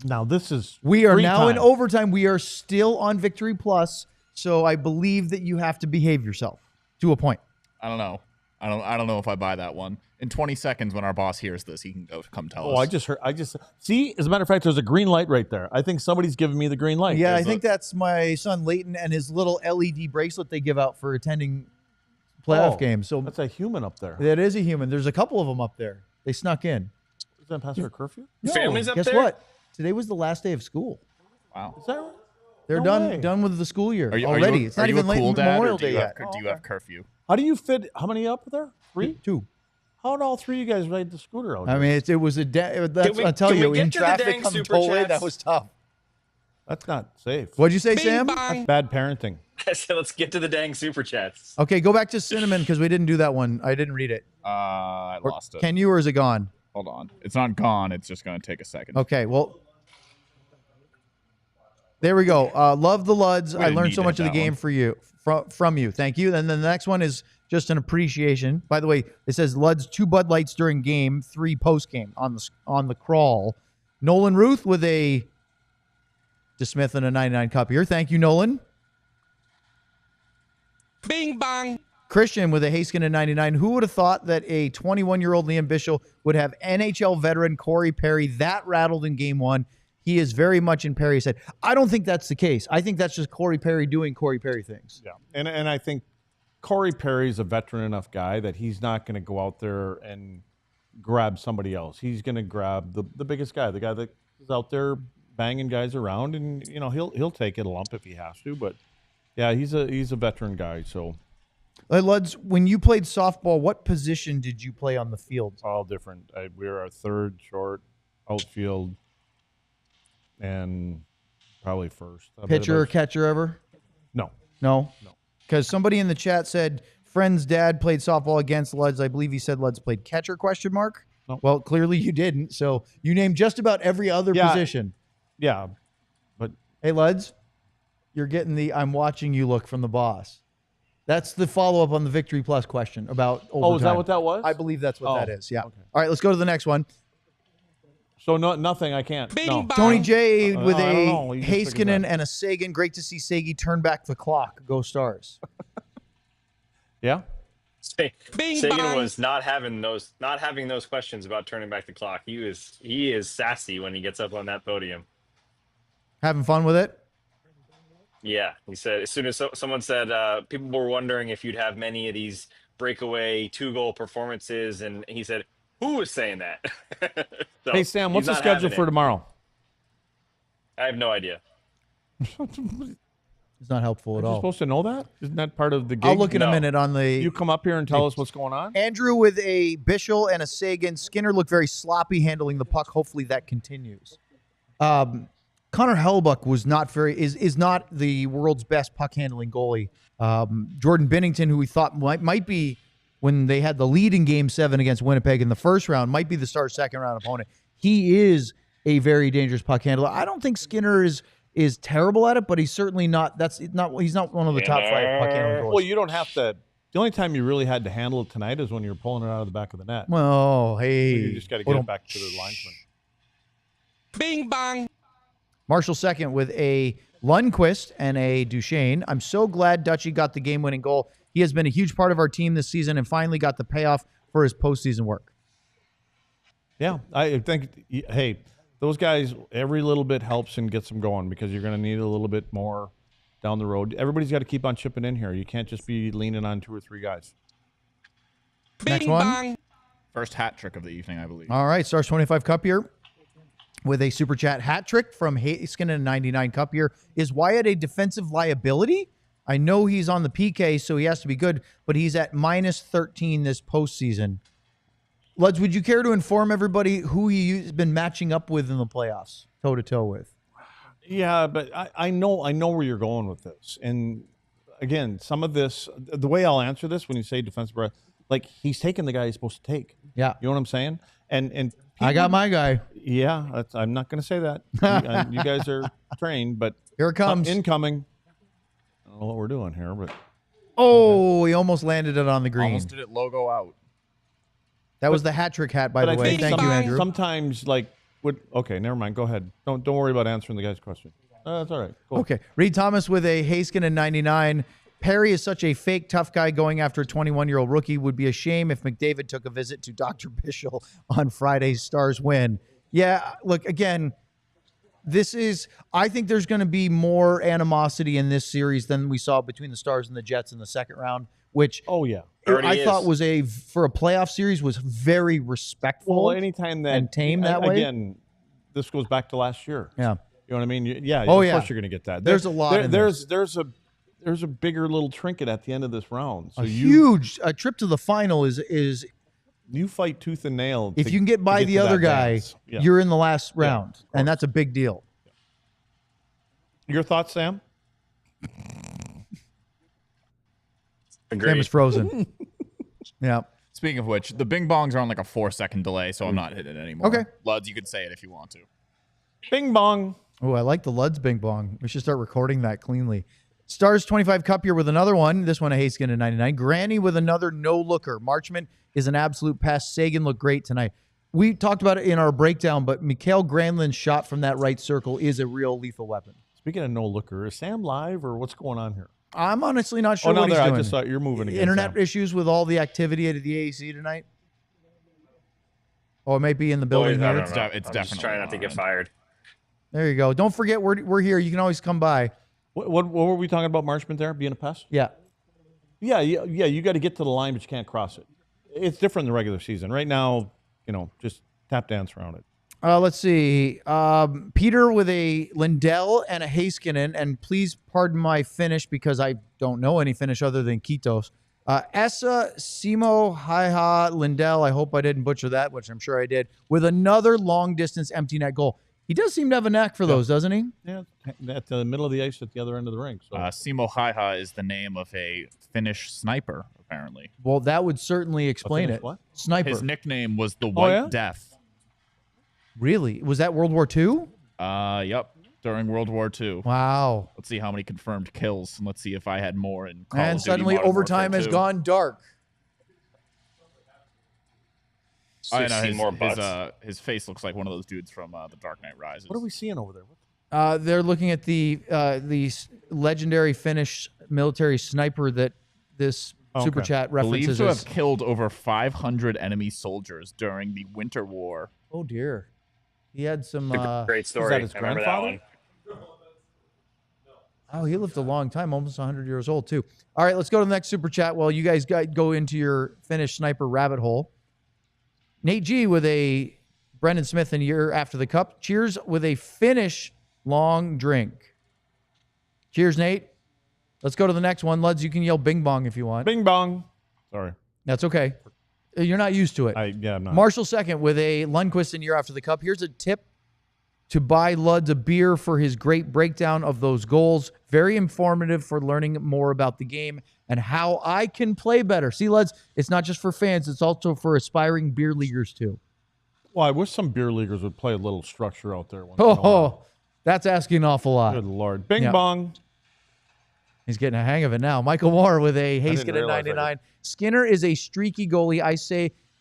Now this is. We are free now in time. overtime. We are still on Victory Plus. So I believe that you have to behave yourself to a point. I don't know. I don't know if I buy that one. In 20 seconds, when our boss hears this, he can come tell Oh, us. I just heard. See. As a matter of fact, there's a green light right there. I think somebody's giving me the green light. Yeah, I There's think that's my son Leighton and his little LED bracelet they give out for attending playoff games. So that's a human up there. that is a human. There's a couple of them up there. They snuck in. Is that past our curfew? No, Families up guess there? what? Today was the last day of school. Wow. Is that right? They're No way. done with the school year Are you, already. It's are not you even a late cool dad, or Memorial do Day you yet. have, do you have curfew? How do you fit? How many up there? 3? 2. How did all 3 of you guys ride the scooter out? I here? mean, it was a that's we- I tell can we you, get in to the traffic dang on Super tollway, Chats? that was tough. That's not safe. What'd you say, Bing Sam? bong. Bad parenting. I said, let's get to the dang super chats. Okay, go back to Cinnamon because we didn't do that one. I didn't read it. I Or lost it. Can you, or is it gone? Hold on. It's not gone. It's just going to take a second. Okay, well, there we go. Love the Luds. I didn't learned need so to much of hit the that game one. from you. Thank you. And then the next one is just an appreciation. By the way, it says Luds 2 Bud Lights during game, 3 post game on the crawl. Nolan Ruth with a DeSmith and a 99 cup here. Thank you, Nolan. Bing bong. Christian with a Haskin and 99. Who would have thought that a 21-year-old Liam Bishel would have NHL veteran Corey Perry that rattled in game 1? He is very much in Perry's head. I don't think that's the case. I think that's just Corey Perry doing Corey Perry things. Yeah, and I think Corey Perry's a veteran enough guy that he's not going to go out there and grab somebody else. He's going to grab the biggest guy, the guy that is out there banging guys around, and he'll take it a lump if he has to. But yeah, he's a veteran guy. So Luds, when you played softball, what position did you play on the field? it's all different. We were a third, short, outfield, and probably first. I bet Pitcher or about- catcher ever? No. No? No. Because somebody in the chat said friend's dad played softball against Luds. I believe he said Luds played catcher, question mark? No. Well, clearly you didn't. So you named just about every other Yeah. position. Yeah, but Hey, Luds, you're getting the I'm watching you look from the boss. That's the follow-up on the Victory Plus question about overtime. oh, is that what that was? I believe that's what Oh, that is, yeah. okay. All right, let's go to the next one. So nothing. I can't. Bing No. bong. Tony J with I don't a know. You just figured Haskinen that. and a Seguin. Great to see Segi turn back the clock. Go Stars. Yeah. Bing Sagan bong. was not having those questions about turning back the clock. He is sassy when he gets up on that podium. Having fun with it? Yeah, he said as soon as someone said people were wondering if you'd have many of these breakaway 2-goal performances, and he said, "Who was saying that?" So, Hey Sam, what's he's the not schedule having for it. tomorrow? I have no idea. It's not helpful at You're all. supposed to know that? Isn't that part of the gig? I'll look in a No. minute on the You come up here and tell us what's going on. Andrew with a Bishel and a Seguin. Skinner looked very sloppy handling the puck. Hopefully that continues. Connor Hellbuck was not is not the world's best puck handling goalie. Jordan Binnington, who we thought might be when they had the lead in Game 7 against Winnipeg in the first round, might be the Stars' second round opponent. He is a very dangerous puck handler. I don't think Skinner is terrible at it, but he's certainly not. He's not one of the top 5 puck handling goalies. Well, you don't have to. The only time you really had to handle it tonight is when you were pulling it out of the back of the net. Well, hey, You just got to get it back to the linesman. Bing bong. Marshall second with a Lundqvist and a Duchesne. I'm so glad Dutchie got the game-winning goal. He has been a huge part of our team this season and finally got the payoff for his postseason work. Yeah, I think. Hey, those guys, every little bit helps and gets them going because you're going to need a little bit more down the road. Everybody's got to keep on chipping in here. You can't just be leaning on 2 or 3 guys. Bing Next one. bong. First hat trick of the evening, I believe. All right, Stars 25 Cup here with a Super Chat hat trick from Haskin and 99 Cup here. Is Wyatt a defensive liability? I know he's on the PK, so he has to be good, but he's at minus 13 this postseason. Luds, would you care to inform everybody who he's been matching up with in the playoffs, toe-to-toe with? Yeah, but I know where you're going with this. And again, some of this, the way I'll answer this when you say defensive, like he's taking the guy he's supposed to take. Yeah. You know what I'm saying? And I got my guy. Yeah, I'm not going to say that. You guys are trained, but Here it comes. incoming. I don't know what we're doing here, but Oh, he almost landed it on the green. Almost did it logo out. That was the hat trick hat, by but the I way. think Thank you, Andrew. sometimes okay, never mind. Go ahead. Don't worry about answering the guy's question. That's all right. Cool. Okay. Reed Thomas with a Haskin and 99. Perry is such a fake tough guy going after a 21-year-old rookie. Would be a shame if McDavid took a visit to Dr. Bishel on Friday's Stars win. Yeah, look, again, I think there's going to be more animosity in this series than we saw between the Stars and the Jets in the second round, which Oh yeah. Already I thought is. was for a playoff series was very respectful. Well, anytime that and tame that way? again, this goes back to last year. Yeah. You know what I mean? Yeah. Oh, of yeah. course you're going to get that. There's a lot in There's a bigger little trinket at the end of this round. So a trip to the final is you fight tooth and nail. if you can get by the other guy, you're in the last round, and that's a big deal. Your thoughts, Sam? Agreed. Sam is frozen. Yeah. Speaking of which, the Bing Bongs are on like a 4-second delay, so I'm not hitting it anymore. Okay. Luds, you can say it if you want to. Bing bong. Oh, I like the Luds Bing Bong. We should start recording that cleanly. Stars 25 Cup here with another one. This one a Haskin at 99. Granny with another no-looker. Marchment is an absolute pass. Seguin looked great tonight. We talked about it in our breakdown, but Mikael Granlund's shot from that right circle is a real lethal weapon. Speaking of no-looker, is Sam live or what's going on here? I'm honestly not sure no, what he's doing. I just thought you're moving again. Internet Sam. issues with all the activity at the AAC tonight? Or it may be in the building. Boys, I here. don't know. It's I'm definitely just trying not to get fired. There you go. Don't forget, we're here. You can always come by. What were we talking about, Marchment there? Being a pest? Yeah. Yeah, you got to get to the line, but you can't cross it. It's different in the regular season. Right now, just tap dance around it. Let's see. Peter with a Lindell and a Heiskanen, and please pardon my Finnish because I don't know any Finnish other than Kiitos. Esa Lindell, I hope I didn't butcher that, which I'm sure I did, with another long-distance empty net goal. He does seem to have a knack for those, doesn't he? Yeah, at the middle of the ice at the other end of the rink. So. Simo Haiha is the name of a Finnish sniper, apparently. Well, that would certainly explain it. What? Sniper. His nickname was the White yeah? Death. Really? Was that World War II? Yep. During World War II. Wow. Let's see how many confirmed kills, and let's see if I had more in Call of And Duty suddenly Modern overtime Warfare has 2. gone dark. I know 16 more butts. his face looks like one of those dudes from The Dark Knight Rises. What are we seeing over there? They're looking at the legendary Finnish military sniper that this super chat Believed references. to have killed over 500 enemy soldiers during the Winter War. Oh dear, he had some. Great story. Is that his I remember that one. Oh, he lived a long time, almost 100 years old too. All right, let's go to the next super chat while you guys go into your Finnish sniper rabbit hole. Nate G with a Brendan Smith in year after the cup. Cheers with a Finnish long drink. Cheers, Nate. Let's go to the next one. Luds, you can yell bing bong if you want. Bing bong. Sorry. That's okay. You're not used to it. I'm not. Marshall second with a Lundqvist in year after the cup. Here's a tip to buy Luds a beer for his great breakdown of those goals. Very informative for learning more about the game and how I can play better. See, Luds, it's not just for fans. It's also for aspiring beer leaguers, too. Well, I wish some beer leaguers would play a little structure out there. Once in a while. Oh, that's asking an awful lot. Good Lord. Bing Yeah. bong. He's getting a hang of it now. Michael Moore with a didn't Haskin at realize that. 99. Skinner is a streaky goalie.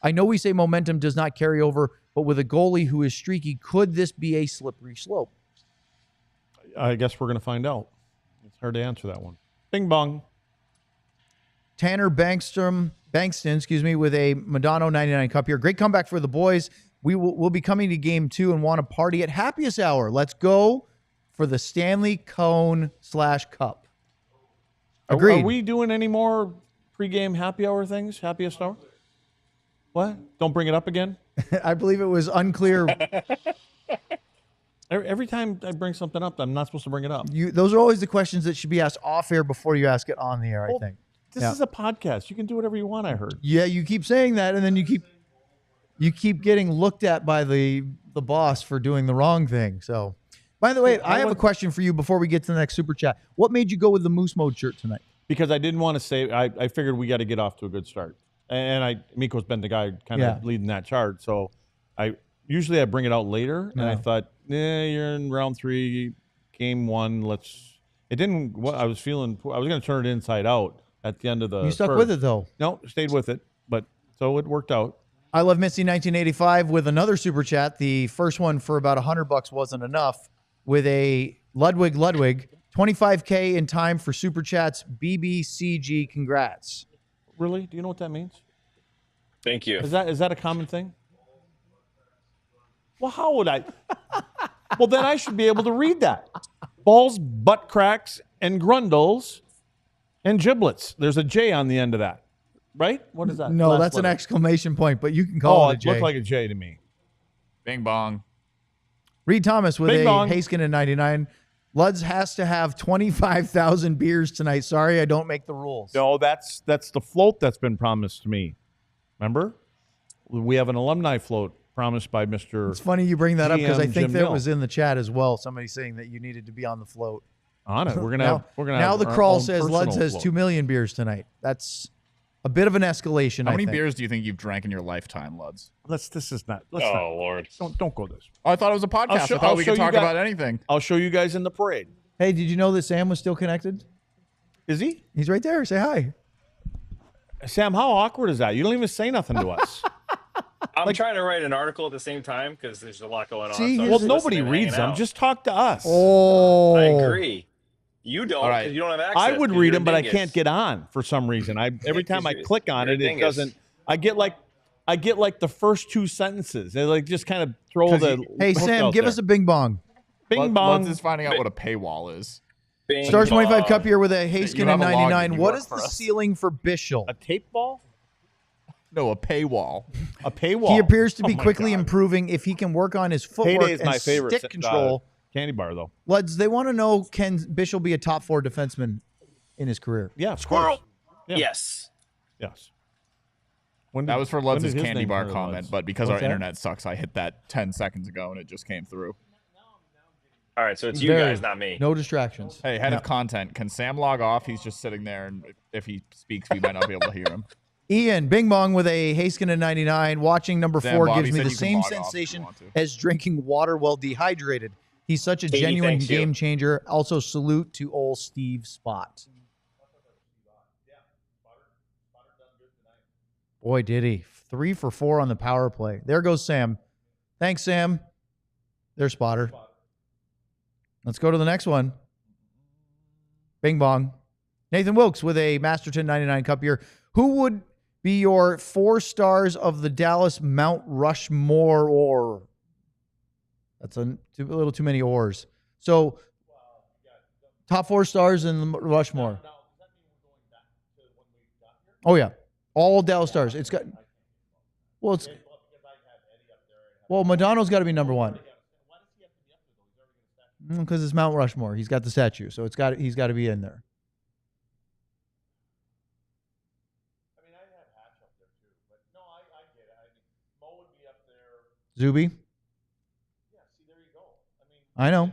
I know we say momentum does not carry over, but with a goalie who is streaky, could this be a slippery slope? I guess we're going to find out. It's hard to answer that one. Bing bong. Tanner Bankston, with a Madonna 99 cup here. Great comeback for the boys. We'll be coming to game 2 and want to party at Happiest Hour. Let's go for the Stanley Cone/Cup. Agreed. Are we doing any more pregame happy hour things? Happiest hour? What? Don't bring it up again? I believe it was unclear. Every time I bring something up, I'm not supposed to bring it up. Those are always the questions that should be asked off air before you ask it on the air, I think. This is a podcast. You can do whatever you want, I heard. Yeah, you keep saying that, and then you keep getting looked at by the boss for doing the wrong thing. So, by the way, I have a question for you before we get to the next super chat. What made you go with the Moose Mode shirt tonight? Because I didn't want to say, I figured we got to get off to a good start. And Mikko's been the guy kind of leading that chart. So usually I bring it out later. And I thought, you're in round 3, game 1. It didn't, I was going to turn it inside out at the end of the You stuck first. with it, though. No, stayed with it. But so it worked out. I Love Missy 1985 with another super chat. The first one for about $100 wasn't enough. With a Ludwig, $25K in time for super chats. BBCG, congrats. Really? Do you know what that means? Thank you. Is that a common thing? Well, how would I? Well, then I should be able to read that. Balls, butt cracks, and grundles, and giblets. There's a J on the end of that, right? What is that? No, last that's an letter? exclamation point, but you can call it a J. Looked like a J to me. Bing bong. Reed Thomas with Bing a bong. Haskin in 99. Luds has to have 25,000 beers tonight. Sorry, I don't make the rules. No, that's the float that's been promised to me. Remember? We have an alumni float promised by Mr. It's funny you bring that up because I GM think Jim that Mill. was in the chat as well. Somebody saying that you needed to be on the float. On it. We're gonna Now, have the our crawl own says personal Luds has float. 2 million beers tonight. That's a bit of an escalation. How I many think. beers do you think you've drank in your lifetime, Luds? Let's Oh, not. Lord. Don't go this. Oh, I thought it was a podcast. I thought we could talk about anything. I'll show you guys in the parade. Hey, did you know that Sam was still connected? Is he? He's right there. Say hi. Sam, how awkward is that? You don't even say nothing to us. I'm trying to write an article at the same time because there's a lot going on. See, so I'm here's just Well, nobody listening and reads hanging them. out. Just talk to us. Oh, I agree. You don't All right. because you don't have access. I would 'cause read you're them, but I dingus. can't get on for some reason. Every time I click on you're it, a it dingus. doesn't. I get like the first 2 sentences. They like just kind of throw the. Hey, hook Sam, out give there. us a bing bong. Bing bong. Luds is finding out what a paywall is. Bing Stars 25 bong. Cup here with a Haskin have in a login. 99. You What work is for the us. ceiling for Bishel? A tape ball. No, a paywall. A paywall. He appears to be Oh my quickly God. improving if he can work on his footwork Payday is and my favorite stick control. candy bar though. Luds, they want to know, can Bishel be a top 4 defenseman in his career? Yeah, squirrel. Yeah. Yes. Yes. When That did- was for when Luds' did his candy name bar turn to comment, Luds? but because What's our that? internet sucks, I hit that 10 seconds ago and it just came through. All right, so it's you Very- guys, not me. No distractions. Hey, head of content, can Sam log off? He's just sitting there, and if he speaks, we might not be able to hear him. Ian, Bing Bong with a Haskin in 99. Watching number Sam, 4 Bobby gives me said the you can same log off if you sensation want to. as drinking water while dehydrated. He's such a Katie, genuine thanks you. game changer. Also, salute to old Steve Spot. Boy, did he. 3 for 4 on the power play. There goes Sam. Thanks, Sam. There's Spotter. Let's go to the next one. Bing Bong. Nathan Wilkes with a Masterton 99 Cup here. Who would be your 4 stars of the Dallas Mount Rushmore or? That's a little too many ors. So, top 4 stars in the Rushmore. Oh, yeah. All Dallas Stars. It's got. Well, Madonna's got to be number 1. Because it's Mount Rushmore. He's got the statue, so he's got to be in there. Zuby. I know.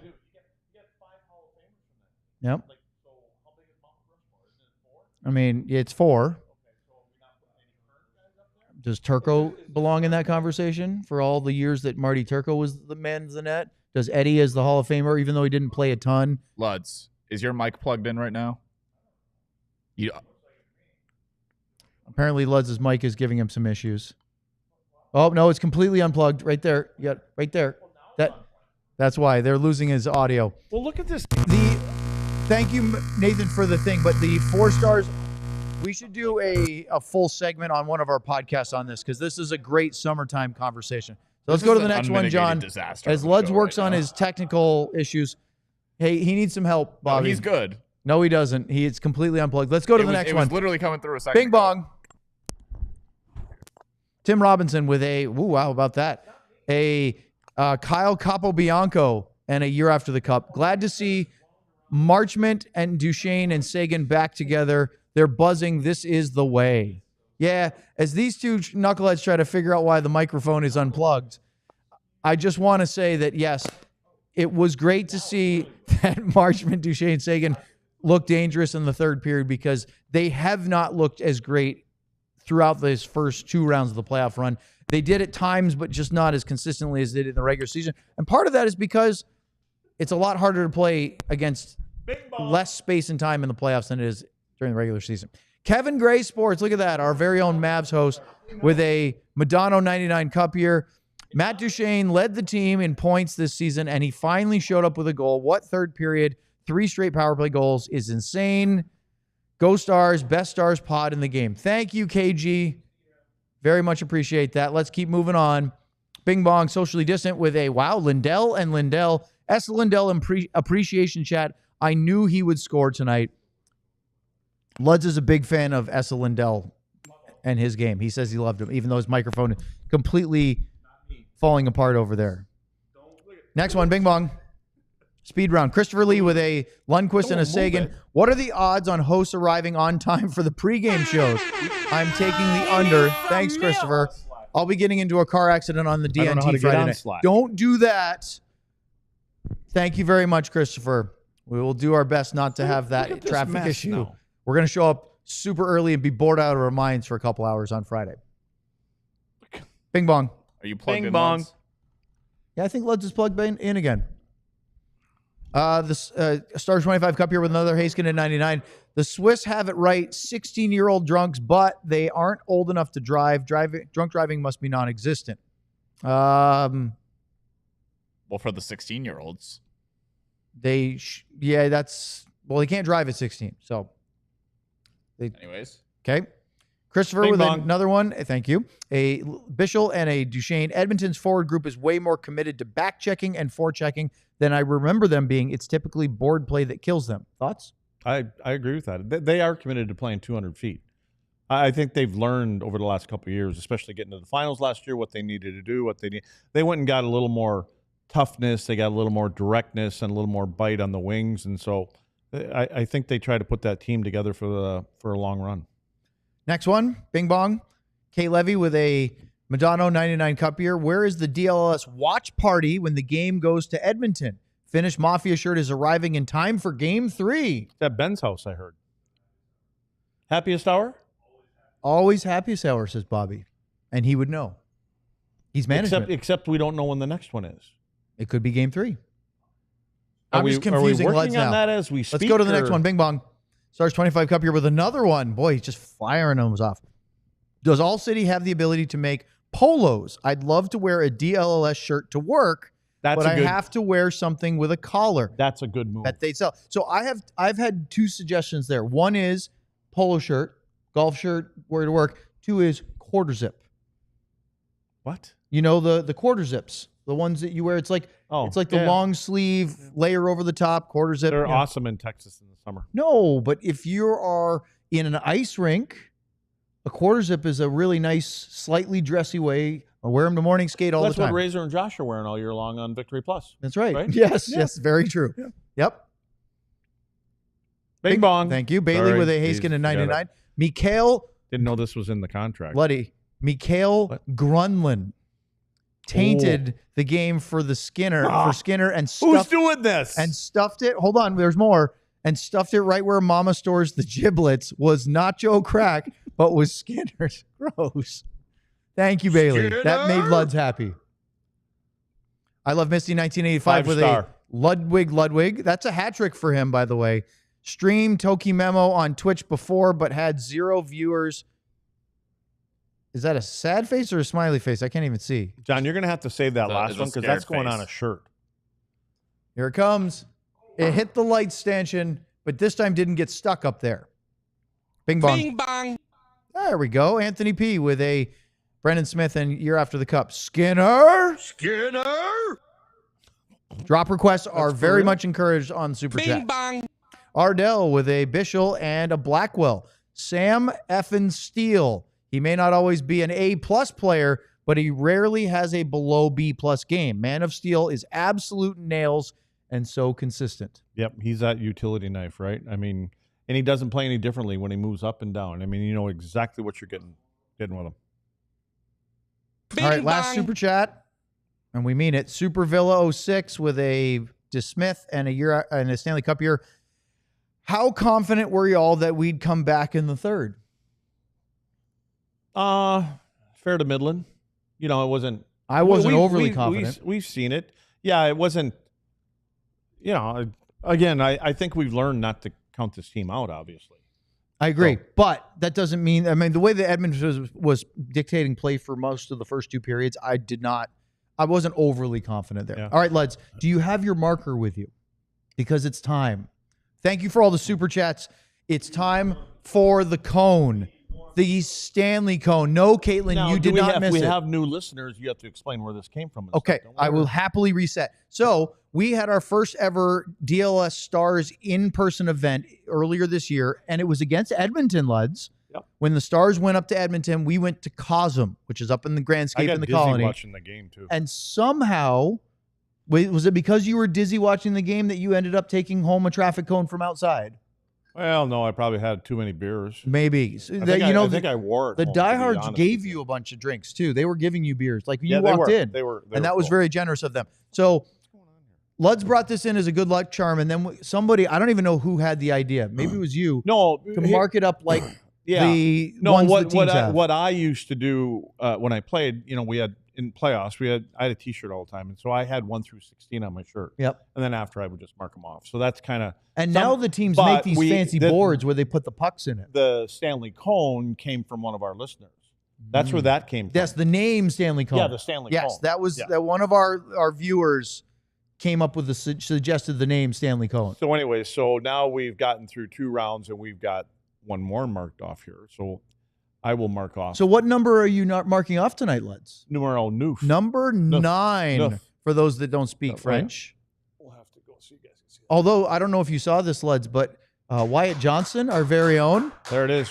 Yep. I mean, it's 4. Does Turco belong in that conversation for all the years that Marty Turco was the man in the net? Does Eddie as the Hall of Famer, even though he didn't play a ton? Luds, is your mic plugged in right now? You, Apparently, Luds' mic is giving him some issues. Oh, no, it's completely unplugged. Right there. Yeah, right there. That's why. They're losing his audio. Well, look at this. Thank you, Nathan, for the thing. But the 4 stars, we should do a full segment on one of our podcasts on this because this is a great summertime conversation. So let's This go to is the an next one, unmitigated John. disaster As of a Luds show works right on now. his technical issues, hey, he needs some help, No, Bobby. he's good. No, he doesn't. It's completely unplugged. Let's go to the next It one. was literally coming through a second Bing ago. bong. Tim Robinson with a, wow, about that. A Kyle Capobianco and a year after the cup. Glad to see Marchment and Duchesne and Seguin back together. They're buzzing. This is the way. Yeah, as these two knuckleheads try to figure out why the microphone is unplugged, I just want to say that, yes, it was great to see that Marchment, Duchesne, Seguin look dangerous in the third period because they have not looked as great throughout these first 2 rounds of the playoff run. They did at times, but just not as consistently as they did in the regular season. And part of that is because it's a lot harder to play against less space and time in the playoffs than it is during the regular season. Kevin Gray Sports, look at that, our very own Mavs host with a Madonna 99 Cup here. Matt Duchesne led the team in points this season, and he finally showed up with a goal. What third period? 3 straight power play goals is insane. Go Stars, best Stars pod in the game. Thank you, KG. Very much appreciate that. Let's keep moving on. Bing Bong, socially distant with a, wow, Lindell and Lindell. Esa Lindell appreciation chat. I knew he would score tonight. Luds is a big fan of Esa Lindell and his game. He says he loved him, even though his microphone is completely falling apart over there. Next one, Bing Bong. Speed round. Christopher Lee with a Lundqvist and a Seguin. What are the odds on hosts arriving on time for the pregame shows? I'm taking the under. Thanks, Christopher. I'll be getting into a car accident on the DNT Friday night. Don't do that. Thank you very much, Christopher. We will do our best not to have that traffic issue. now. We're going to show up super early and be bored out of our minds for a couple hours on Friday. Bing Bong. Are you plugged Bing in? bong. Lutz? Yeah, I think Lutz is plugged in again. This Stars 25 Cup here with another Haskin at 99. The Swiss have it right. 16-year-old drunks, but they aren't old enough to drive. Drunk driving must be non-existent. Well, for the 16-year-olds. They can't drive at 16. So, Anyways. okay. Christopher Bing with bong. another one. Thank you. A Bischel and a Duchesne. Edmonton's forward group is way more committed to back checking and forechecking than I remember them being. It's typically board play that kills them. Thoughts? I agree with that. They are committed to playing 200 feet. I think they've learned over the last couple of years, especially getting to the finals last year, what they needed to do, They went and got a little more toughness. They got a little more directness and a little more bite on the wings. And so I think they try to put that team together for a long run. Next one, Bing Bong. Kay Levy with a Madonna 99 Cup year. Where is the DLLS watch party when the game goes to Edmonton? Finnish Mafia shirt is arriving in time for Game 3. It's at Ben's house, I heard. Happiest hour? Always happiest hour, says Bobby. And he would know. He's management. Except we don't know when the next one is. It could be Game 3. Are I'm just we confusing working Luds on now. that as we speak? Let's go to the next or- one. Bing Bong. Stars 25 Cup here with another one. Boy, he's just firing those off. Does All City have the ability to make polos? I'd love to wear a DLLS shirt to work, but I have to wear something with a collar That's a good move. that they sell. So I've had two suggestions there. One is polo shirt, golf shirt, wear to work. Two is quarter zip. What? You know the quarter zips, the ones that you wear. It's like the long sleeve layer over the top quarter zip. They're you know. awesome in Texas in the summer. No, but if you are in an ice rink, a quarter zip is a really nice, slightly dressy way. I wear them to morning skate all That's the time. what Razor and Josh are wearing all year long on Victory Plus. That's right. Right? Yes, Yeah. yes, very true. Yeah. Yep. Bing bong. Thank you. Bailey Sorry, with a geez, Haskin in forgot it. 99. Mikhail Didn't know this was in the contract. Mikhail What? Grunlin tainted the game for Skinner and Who's stuffed doing this? and stuffed it. Hold on, there's more. And stuffed it right where Mama stores the giblets. Was not Joe Crack, but was Skinner's. Gross. Thank you, Bailey. That made Luds happy. I love Misty 1985 with Five-star. a Ludwig. That's a hat trick for him, by the way. Streamed Toki Memo on Twitch before, but had 0 viewers. Is that a sad face or a smiley face? I can't even see. John, you're going to have to save that It's last a one because scared that's going face. on a shirt. Here it comes. It hit the light stanchion, but this time didn't get stuck up there. Bing bong. Bing bong. There we go. Anthony P. with a Brendan Smith and Year After the Cup. Skinner. Drop requests are for very real? much encouraged on Super Bing Chat. bong. Ardell with a Bischel and a Blackwell. Sam effin Steele. He may not always be an A-plus player, but he rarely has a below B-plus game. Man of Steel is absolute nails and so consistent. Yep, he's that utility knife, right? I mean, and he doesn't play any differently when he moves up and down. I mean, you know exactly what you're getting with him. Bing All right, last bong. Super Chat, and we mean it. Super Villa 06 with a DeSmith and a Stanley Cup year. How confident were you all that we'd come back in the third? Fair to Midland. You know, it wasn't. I wasn't overly confident. We've seen it. Yeah, it wasn't. You know, again, I think we've learned not to count this team out. Obviously, I agree, but that doesn't mean. I mean, the way that Edmonton was dictating play for most of the first two periods, I wasn't overly confident there. Yeah. All right, Luds, do you have your marker with you? Because it's time. Thank you for all the Super Chats. It's time for the cone. The Stanley Cone. No, Caitlin, now, you did not miss it. We have new listeners. You have to explain where this came from. and Okay, stuff. I will happily reset. So we had our first ever DLS Stars in-person event earlier this year, and it was against Edmonton, Luds. Yep. When the Stars went up to Edmonton, we went to Cosm, which is up in the I Grandscape got in the dizzy Colony. watching the game too. And somehow Wait, was it because you were dizzy watching the game that you ended up taking home a traffic cone from outside? Well, no, I probably had too many beers. Maybe. So I think I wore it. The home, to be diehards honest gave with you a bunch of drinks too. They were giving you beers like when Yeah, you they walked were. in. They were that was cool. very generous of them. So Luds brought this in as a good luck charm, and then somebody, I don't even know who had the idea. Maybe it was you. No, To mark it up like yeah. the No, ones the what teams have. what I used to do when I played, we had in playoffs, I had a T-shirt all the time, and so I had 1 through 16 on my shirt. Yep. And then after I would just mark them off. So that's kind of. And now the teams make these fancy boards where they put the pucks in it. The Stanley Cone came from one of our listeners. That's where that came from. Yes, the name Stanley Cone. Yeah, the Stanley Cone. Yes, that was that one of our viewers came up with suggested the name Stanley Cone. So anyway, so now we've gotten through 2 rounds and we've got one more marked off here. So I will mark off. So what number are you not marking off tonight, Luds? Numero 9. Number 9 Neuf. for those that don't speak Neuf, French. We'll have to go so you guys can see it. Although I don't know if you saw this, Luds, but Wyatt Johnson, our very own, There it is.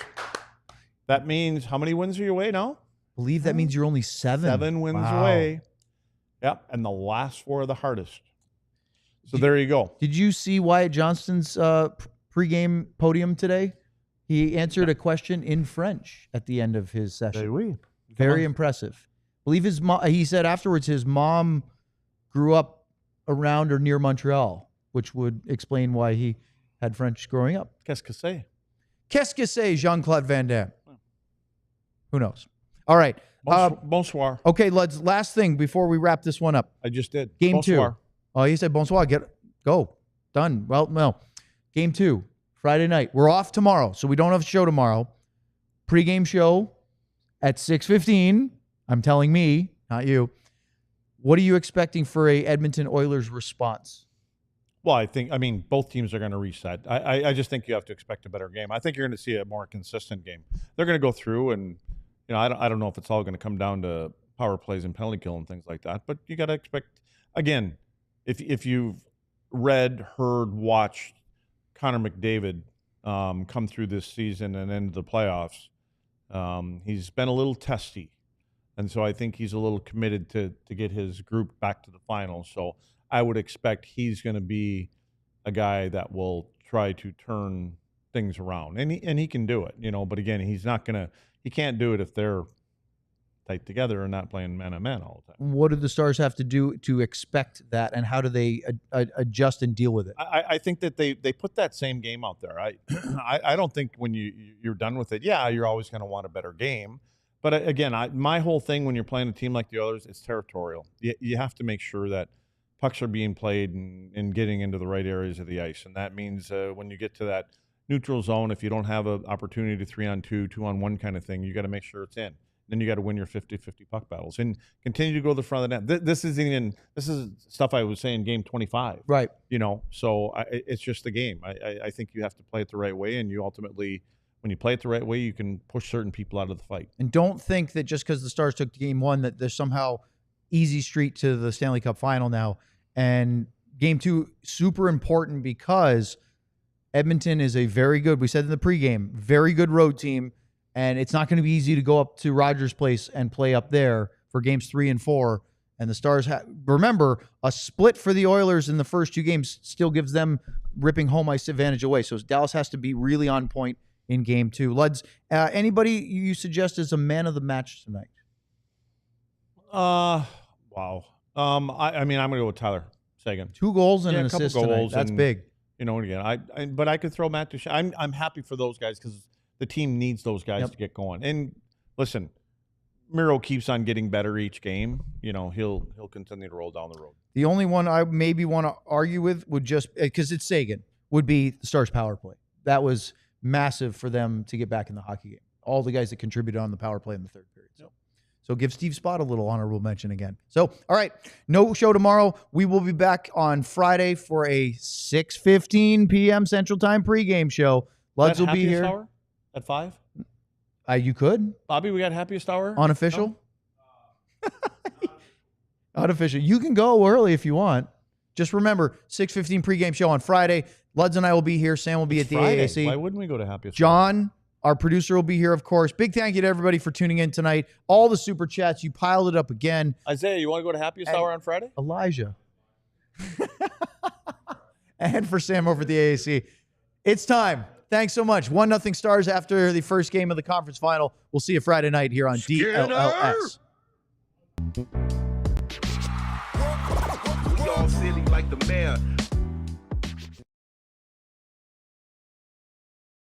That means how many wins are you away now? I believe that means you're only 7. 7 wins Wow. away. Yep, and the last 4 are the hardest. So there you go. Did you see Wyatt Johnston's pregame podium today? He answered a question in French at the end of his session. Oui. Very impressive. I believe his mom, he said afterwards his mom grew up around or near Montreal, which would explain why he had French growing up. Qu'est-ce que c'est? Qu'est-ce que c'est, Jean-Claude Van Damme? Who knows? All right. Bonsoir. Okay, Luds, last thing before we wrap this one up. I just did. Game Bonsoir. 2. Oh, he said bonsoir. Go. Done. Well, no. Game 2, Friday night. We're off tomorrow, so we don't have a show tomorrow. Pre-game show at 6:15. I'm telling me, not you. What are you expecting for a Edmonton Oilers response? Well, I mean, both teams are going to reset. I just think you have to expect a better game. I think you're going to see a more consistent game. They're going to go through, and I don't know if it's all going to come down to power plays and penalty kill and things like that. But you got to expect, again, if you've read, heard, watched Connor McDavid come through this season and into the playoffs, he's been a little testy. And so I think he's a little committed to get his group back to the finals. So I would expect he's going to be a guy that will try to turn things around. And he can do it, but again, he can't do it if they're tight together and not playing man-on-man all the time. What do the Stars have to do to expect that, and how do they adjust and deal with it? I think that they put that same game out there. I don't think when you're done with it, you're always going to want a better game. But again, my whole thing when you're playing a team like the Oilers, it's territorial. You have to make sure that pucks are being played and getting into the right areas of the ice. And that means when you get to that neutral zone, if you don't have an opportunity to 3-on-2, 2-on-1 kind of thing, you got to make sure it's in. Then you got to win your 50-50 puck battles and continue to go to the front of the net. This is stuff I was saying game 25. Right. So it's just the game. I think you have to play it the right way, and you ultimately, when you play it the right way, you can push certain people out of the fight. And don't think that just because the Stars took game 1 that there's somehow easy street to the Stanley Cup final now. And game 2, super important because Edmonton is a very good, we said in the pregame, very good road team. And it's not going to be easy to go up to Rogers Place and play up there for games 3 and 4. And the Stars remember, a split for the Oilers in the first 2 games still gives them ripping home ice advantage away. So Dallas has to be really on point in game 2. Luds, anybody you suggest is a man of the match tonight? Wow. I mean, I'm going to go with Tyler Seguin. 2 goals and Yeah, an a couple assist tonight. goals That's and- big. Again, but I could throw Matt Duchene. I'm happy for those guys because the team needs those guys to get going. And listen, Miro keeps on getting better each game. He'll continue to roll down the road. The only one I maybe want to argue with would just, because it's Seguin, would be the Stars power play. That was massive for them to get back in the hockey game. All the guys that contributed on the power play in the third period. So give Steve Spott a little honorable mention again. So, all right, no show tomorrow. We will be back on Friday for a 6:15 p.m. Central Time pregame show. Luds will be here. Hour at 5? You could. Bobby, we got happiest hour? Unofficial? Unofficial. You can go early if you want. Just remember, 6:15 pregame show on Friday. Luds and I will be here. Sam will be at the Friday. AAC. Why wouldn't we go to happiest hour? John, our producer, will be here, of course. Big thank you to everybody for tuning in tonight. All the super chats, you piled it up again. Isaiah, you want to go to happiest hour on Friday? Elijah. And for Sam over at the AAC, it's time. Thanks so much. 1-0 Stars after the first game of the conference final. We'll see you Friday night here on DLLS. Y'all silly like the mayor.